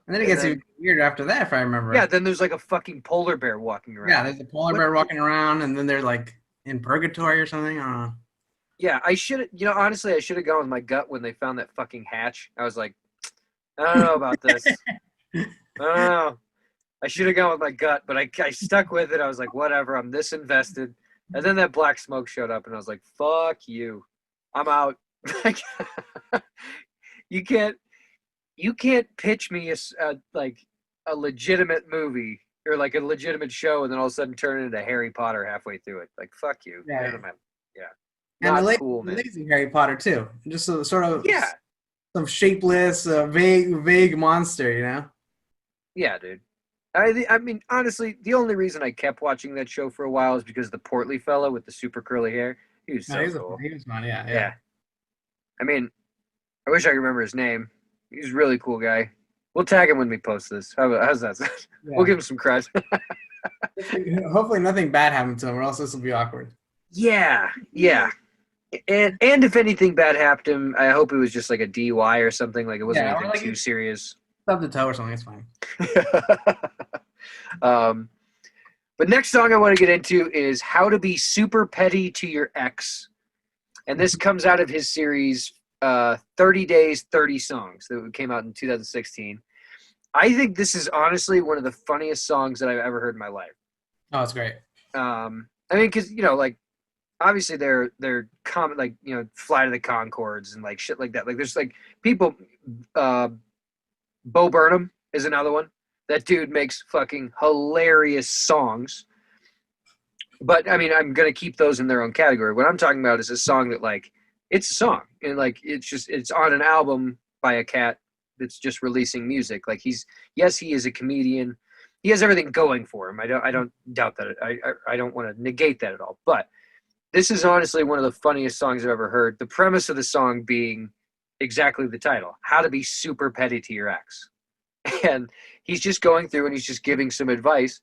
then it gets even weird after that, if I remember. Yeah, then there's like a fucking polar bear walking around. Yeah, there's a polar bear walking around, and then they're like in purgatory or something. I don't know. Yeah, honestly, I should have gone with my gut when they found that fucking hatch. I was like, I don't know about this. I don't know. I should have gone with my gut, but I stuck with it. I was like, whatever, I'm this invested. And then that black smoke showed up, and I was like, fuck you. I'm out. You can't pitch me a legitimate movie or like a legitimate show and then all of a sudden turn it into Harry Potter halfway through it. Like, fuck you. Yeah. Not And cool, man. lazy Harry Potter too. Just a sort of Yeah. some shapeless, vague monster, you know? Yeah, dude. I mean, honestly, the only reason I kept watching that show for a while is because the portly fella with the super curly hair, he was so cool. He was fun, yeah. I mean, I wish I could remember his name. He's a really cool guy. We'll tag him when we post this. How's that? Yeah. We'll give him some credit. Hopefully nothing bad happened to him, or else this will be awkward. Yeah. And if anything bad happened to him, I hope it was just like a DUI or something. Like, it wasn't anything like too serious. Stub the toe or something, it's fine. But next song I want to get into is How to Be Super Petty to Your Ex. And this comes out of his series, 30 Days, 30 Songs that came out in 2016. I think this is honestly one of the funniest songs that I've ever heard in my life. Oh, it's great. I mean, because like obviously they're common, like Flight of the Conchords and like shit like that. Like there's like people. Bo Burnham is another one. That dude makes fucking hilarious songs. But I mean, I'm gonna keep those in their own category. What I'm talking about is a song that like it's a song and like it's on an album by a cat that's just releasing music. Like he is a comedian. He has everything going for him. I don't doubt that. I don't want to negate that at all. But this is honestly one of the funniest songs I've ever heard. The premise of the song being exactly the title: how to be super petty to your ex. And he's just going through and he's just giving some advice.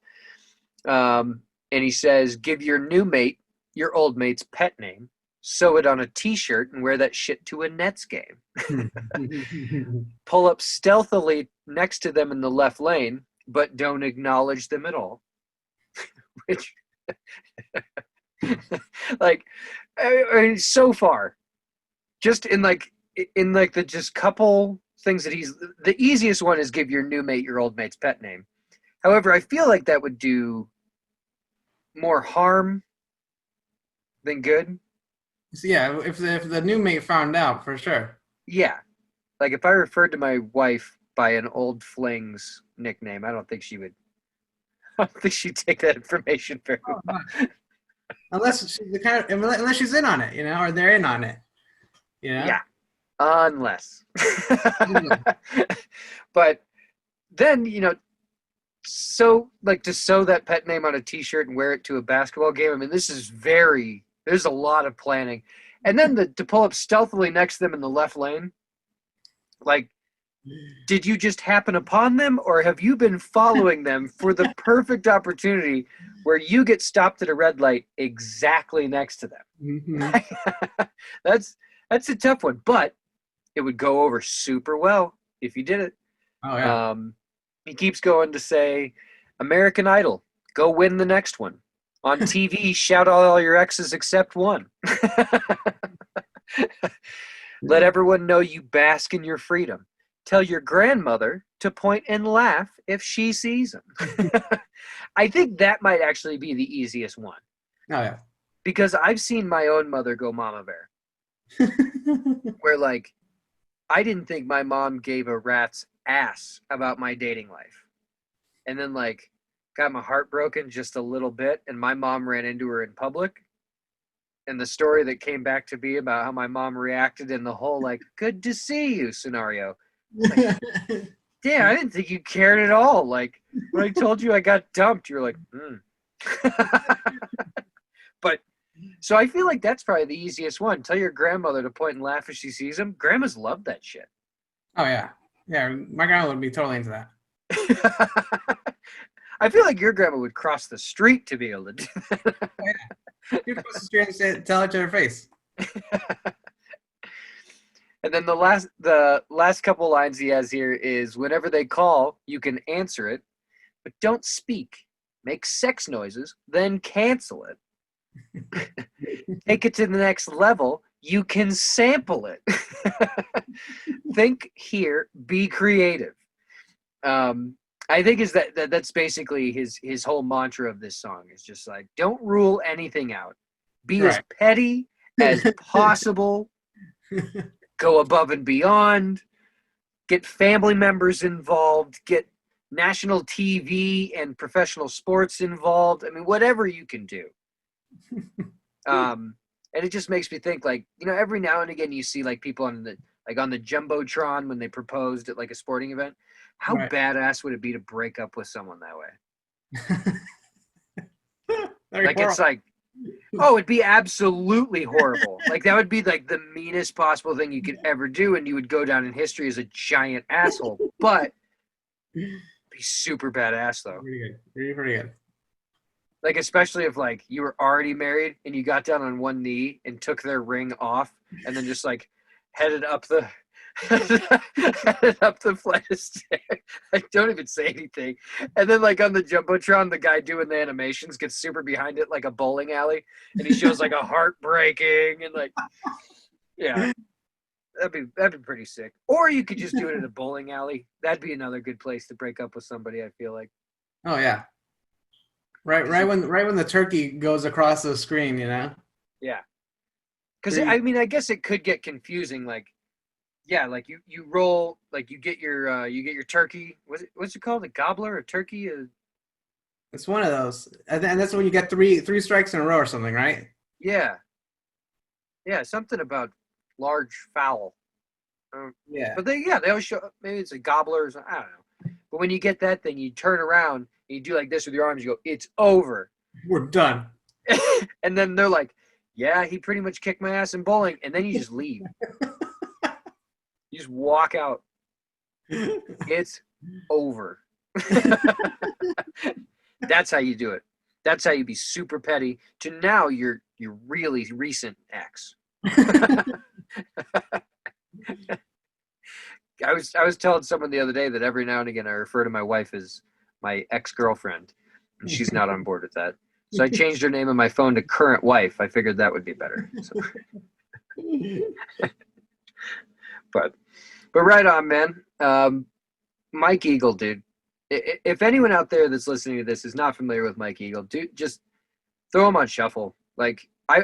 And he says, give your new mate your old mate's pet name, sew it on a t-shirt, and wear that shit to a Nets game. Pull up stealthily next to them in the left lane, but don't acknowledge them at all. Which, like, I mean, so far, just in the just couple things that the easiest one is give your new mate your old mate's pet name. However, I feel like that would do more harm than good. So yeah, if the new mate found out, for sure. Yeah. Like if I referred to my wife by an old fling's nickname, I don't think she'd take that information very well. Unless she's unless she's in on it, or they're in on it. Yeah. Unless. But then, so like to sew that pet name on a t-shirt and wear it to a basketball game. I mean, there's a lot of planning. And then to pull up stealthily next to them in the left lane. Like, did you just happen upon them, or have you been following them for the perfect opportunity where you get stopped at a red light exactly next to them? Mm-hmm. That's a tough one, but it would go over super well if you did it. Oh yeah. He keeps going to say, American Idol, go win the next one. On TV, shout out all your exes except one. Let everyone know you bask in your freedom. Tell your grandmother to point and laugh if she sees them. I think that might actually be the easiest one. Oh yeah. Because I've seen my own mother go mama bear. Where like, I didn't think my mom gave a rat's ass about my dating life. And then like got my heart broken just a little bit, and my mom ran into her in public. And the story that came back to be about how my mom reacted in the whole like good to see you scenario. Like, damn, I didn't think you cared at all. Like when I told you I got dumped, you're like, But so I feel like that's probably the easiest one. Tell your grandmother to point and laugh if she sees them. Grandmas love that shit. Oh yeah. Yeah, my grandma would be totally into that. I feel like your grandma would cross the street to be able to do that. Oh, yeah. You'd cross the street and say, tell it to her face. And then the last couple lines he has here is, whenever they call, you can answer it, but don't speak. Make sex noises, then cancel it. Take it to the next level. You can sample it. Think here, be creative. I think that's basically his whole mantra of this song. Is just like, don't rule anything out. Be as petty as possible. Go above and beyond. Get family members involved. Get national TV and professional sports involved. I mean, whatever you can do. And it just makes me think, like, every now and again you see like people on the Jumbotron when they proposed at like a sporting event. How badass would it be to break up with someone that way? Like it's like, oh, it'd be absolutely horrible. Like that would be like the meanest possible thing you could ever do, and you would go down in history as a giant asshole. But be super badass though. Pretty good. Pretty good. Like, especially if like you were already married and you got down on one knee and took their ring off and then just like headed up the flight of stairs. Like, don't even say anything. And then like on the Jumbotron, the guy doing the animations gets super behind it like a bowling alley, and he shows like a heart breaking and like, yeah. That'd be pretty sick. Or you could just do it at a bowling alley. That'd be another good place to break up with somebody, I feel like. Oh yeah. Right when the turkey goes across the screen, you know. Yeah. Because I mean, I guess it could get confusing. Like, yeah, like you roll, like you get your turkey. What's it called? A gobbler, a turkey? It's one of those, and that's when you get three strikes in a row or something, right? Yeah, yeah, something about large fowl. Yeah. But they always show. Maybe it's a gobbler. Or something, I don't know. But when you get that thing, you turn around and you do like this with your arms. You go, "It's over," We're done. and then they're like, "Yeah, he pretty much kicked my ass in bowling," and then you just leave. You just walk out. It's over. That's how you do it. That's how you be super petty to now your really recent ex. I was telling someone the other day that every now and again I refer to my wife as my ex-girlfriend, and she's not on board with that. So I changed her name on my phone to current wife. I figured that would be better. So. But right on, man. Mike Eagle, dude. If anyone out there that's listening to this is not familiar with Mike Eagle, dude, just throw him on shuffle. Like I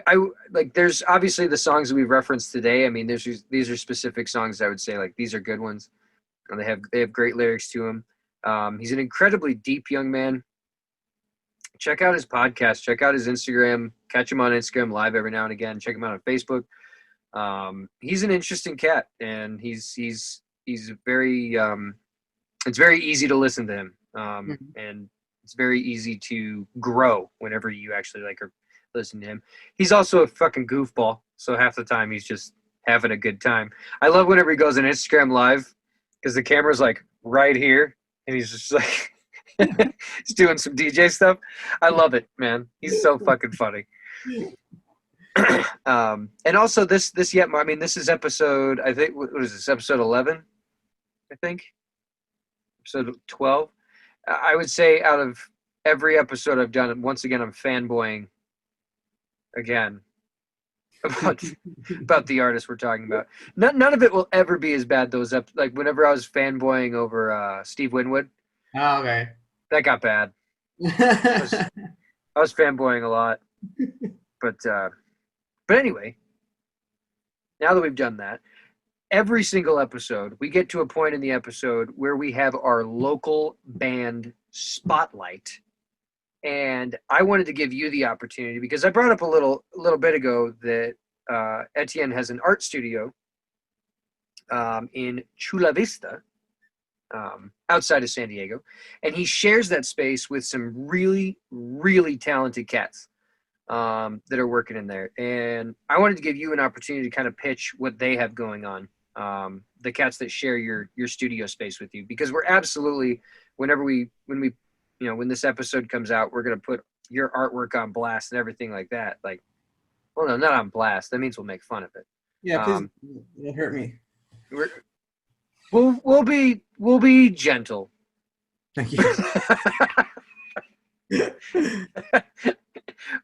like. There's obviously the songs that we've referenced today. I mean, these are specific songs I would say like these are good ones, and they have great lyrics to them. He's an incredibly deep young man. Check out his podcast. Check out his Instagram. Catch him on Instagram live every now and again. Check him out on Facebook. He's an interesting cat, and he's very. It's very easy to listen to him, and it's very easy to grow whenever you actually like or listen to him. He's also a fucking goofball, so half the time he's just having a good time. I love whenever he goes on Instagram live because the camera's like right here, and he's just like he's doing some DJ stuff. I love it, man. He's so fucking funny. And also this is episode, I think, what is this, episode 11, I think, episode 12. I would say out of every episode I've done, once again I'm fanboying again about the artist we're talking about. None of it will ever be as bad. Like whenever I was fanboying over Steve Winwood, Oh, okay. that got bad. I was fanboying a lot, but anyway, now that we've done that, every single episode, we get to a point in the episode where we have our local band spotlight. And I wanted to give you the opportunity because I brought up a little bit ago that Etienne has an art studio in Chula Vista, outside of San Diego. And he shares that space with some really, really talented cats that are working in there. And I wanted to give you an opportunity to kind of pitch what they have going on. The cats that share your studio space with you, because we're absolutely, when this episode comes out, we're going to put your artwork on blast and everything like that. Like, well, no, not on blast. That means we'll make fun of it. Yeah, please, don't hurt me. We'll be gentle. Thank you.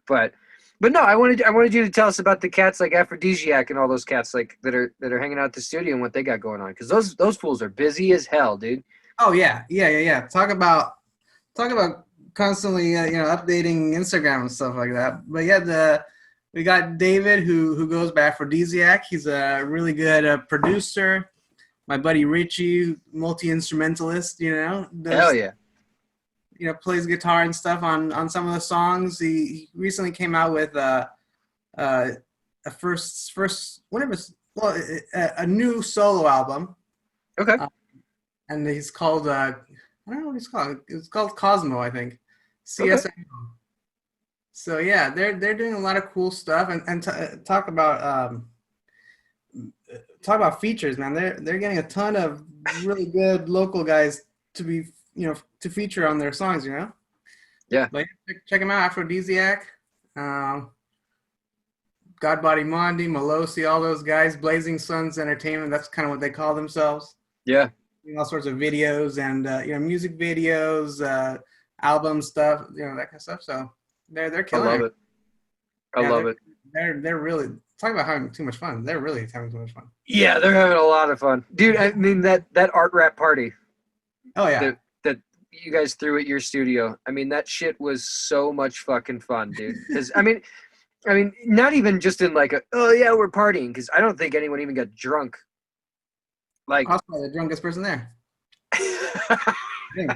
But no, I wanted you to tell us about the cats like Aphrodisiac and all those cats like that are hanging out at the studio and what they got going on, because those fools are busy as hell, dude. Oh yeah. Talk about constantly updating Instagram and stuff like that. But yeah, we got David who goes by Aphrodisiac. He's a really good producer. My buddy Richie, multi-instrumentalist. Hell yeah. Plays guitar and stuff on some of the songs. He recently came out with a new solo album. Okay. And he's called I don't know what he's called. It's called Cosmo, I think. CSM. Okay. So yeah, they're doing a lot of cool stuff and talk about features, man. They're getting a ton of really good local guys to be to feature on their songs, Yeah. But check them out, Aphrodisiac, Godbody Mondi, Melosi, all those guys, Blazing Suns Entertainment, that's kind of what they call themselves. Yeah. All sorts of videos and music videos, album stuff, that kind of stuff. So they're killing it. I love it. They're really talk about having too much fun. They're really having too much fun. Yeah, they're having a lot of fun, dude. I mean that art rap party Oh yeah. that you guys threw at your studio. I mean that shit was so much fucking fun, dude. Because I mean, not even just in like oh yeah we're partying. Because I don't think anyone even got drunk. Like, I was probably the drunkest person there. I think.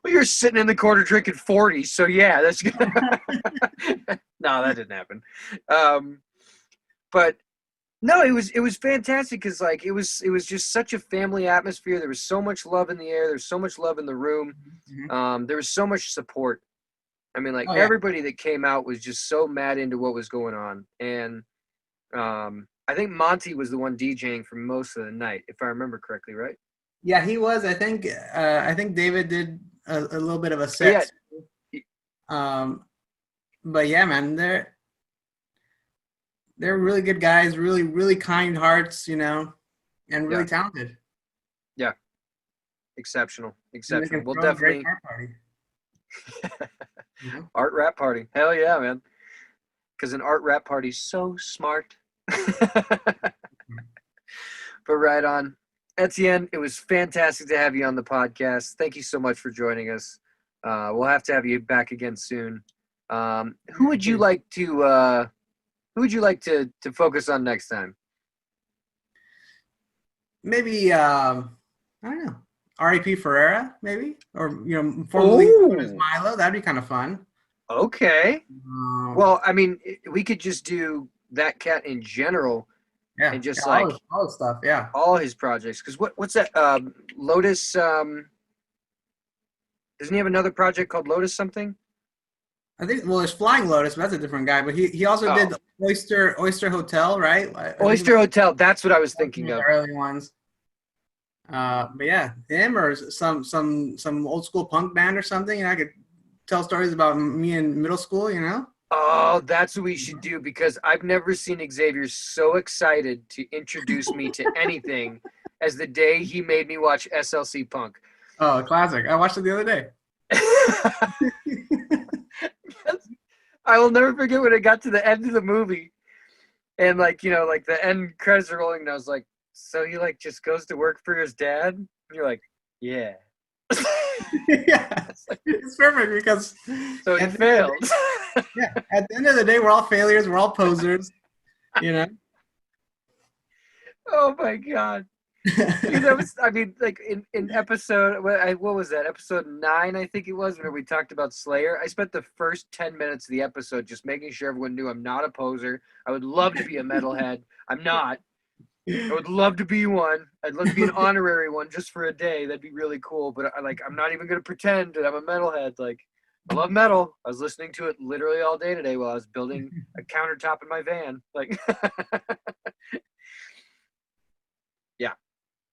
well, you're sitting in the corner drinking 40, so yeah, that's good. No, that didn't happen. But no, it was fantastic because like it was just such a family atmosphere. There was so much love in the air. There was so much love in the room. Mm-hmm. There was so much support. I mean, like Oh, yeah. everybody that came out was just so mad into what was going on, and I think Monty was the one DJing for most of the night, if I remember correctly, right? Yeah, he was. I think David did a little bit of a Oh, yeah. set. But yeah, man, they're really good guys, really, really kind hearts, and really talented. Yeah. Exceptional. And they can We'll throw a great definitely art party. art rap party. Hell yeah, man. Because an art rap party's so smart. But right on. Etienne, it was fantastic to have you on the podcast. Thank you so much for joining us. We'll have to have you back again soon. Who would you like to focus on next time? Maybe I don't know, R.A.P. Ferreira, maybe, or formerly known as Milo. That'd be kind of fun. Okay. Well, I mean, we could just do that cat in general. Yeah, and just all his stuff. Yeah, all his projects. Because what's that? Lotus. Doesn't he have another project called Lotus something? I think. Well, it's Flying Lotus, but that's a different guy. But he also did Oyster Hotel, right? Oyster Hotel. That's what I was thinking of. The early ones. But yeah, him or some old school punk band or something. And I could tell stories about me in middle school. Oh, that's what we should do because I've never seen Xavier so excited to introduce me to anything as the day he made me watch SLC Punk. Oh, classic. I watched it the other day. I will never forget when it got to the end of the movie and like the end credits are rolling and I was like, so he like just goes to work for his dad? And you're like, yeah. Yeah, it's perfect because so he failed. Yeah, at the end of the day, we're all failures. We're all posers. Oh my god. Dude, that was, I mean, like in episode, what was that? Episode 9, I think it was, where we talked about Slayer. I spent the first 10 minutes of the episode just making sure everyone knew I'm not a poser. I would love to be a metalhead. I'm not. I would love to be one. I'd love to be an honorary one just for a day. That'd be really cool. But I'm not even going to pretend that I'm a metalhead. Like, I love metal. I was listening to it literally all day today while I was building a countertop in my van. Like, yeah,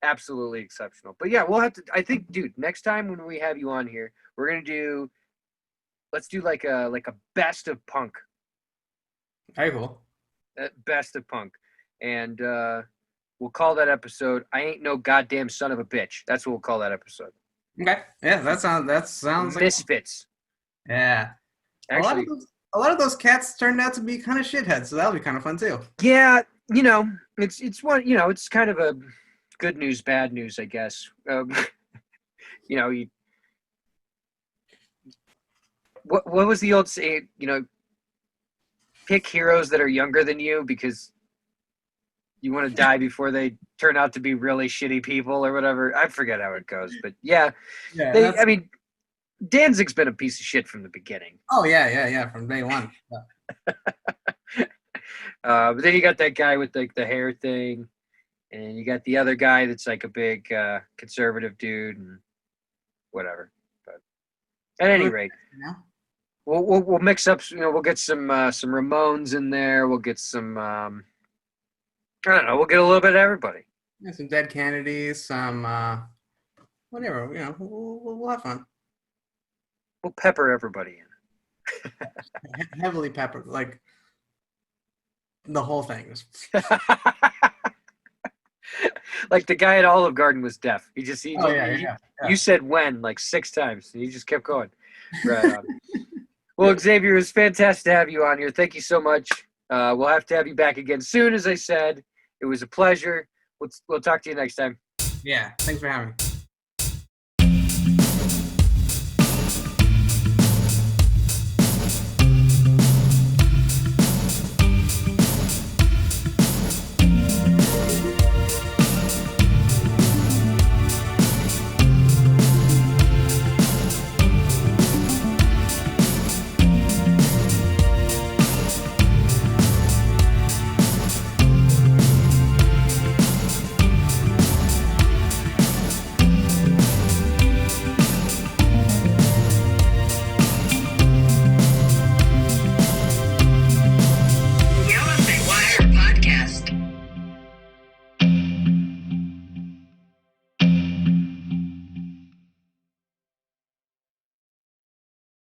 absolutely exceptional. But yeah, we'll have to. I think, dude, next time when we have you on here, let's do like a best of punk. Very cool. Best of punk, and we'll call that episode "I Ain't No Goddamn Son of a Bitch." That's what we'll call that episode. Okay. Yeah, that sounds like Misfits. Yeah. Actually, a lot of those cats turned out to be kind of shitheads, so that'll be kind of fun too. Yeah, it's one. It's kind of a good news, bad news, I guess. What was the old saying? Pick heroes that are younger than you because you want to die before they turn out to be really shitty people or whatever. I forget how it goes, but yeah. I mean, Danzig's been a piece of shit from the beginning. Oh yeah, from day one. Yeah. But then you got that guy with the hair thing, and you got the other guy that's like a big conservative dude and whatever. But at any rate, we'll mix up. We'll get some Ramones in there. We'll get some. I don't know. We'll get a little bit of everybody. Yeah, some Dead Kennedys, some whatever. We'll have fun. We'll pepper everybody in. Heavily peppered, like the whole thing. Like the guy at Olive Garden was deaf. Yeah. You said when like 6 times, and he just kept going. Right on. Well, Xavier, it was fantastic to have you on here. Thank you so much. We'll have to have you back again soon, as I said. It was a pleasure. We'll talk to you next time. Yeah, thanks for having me.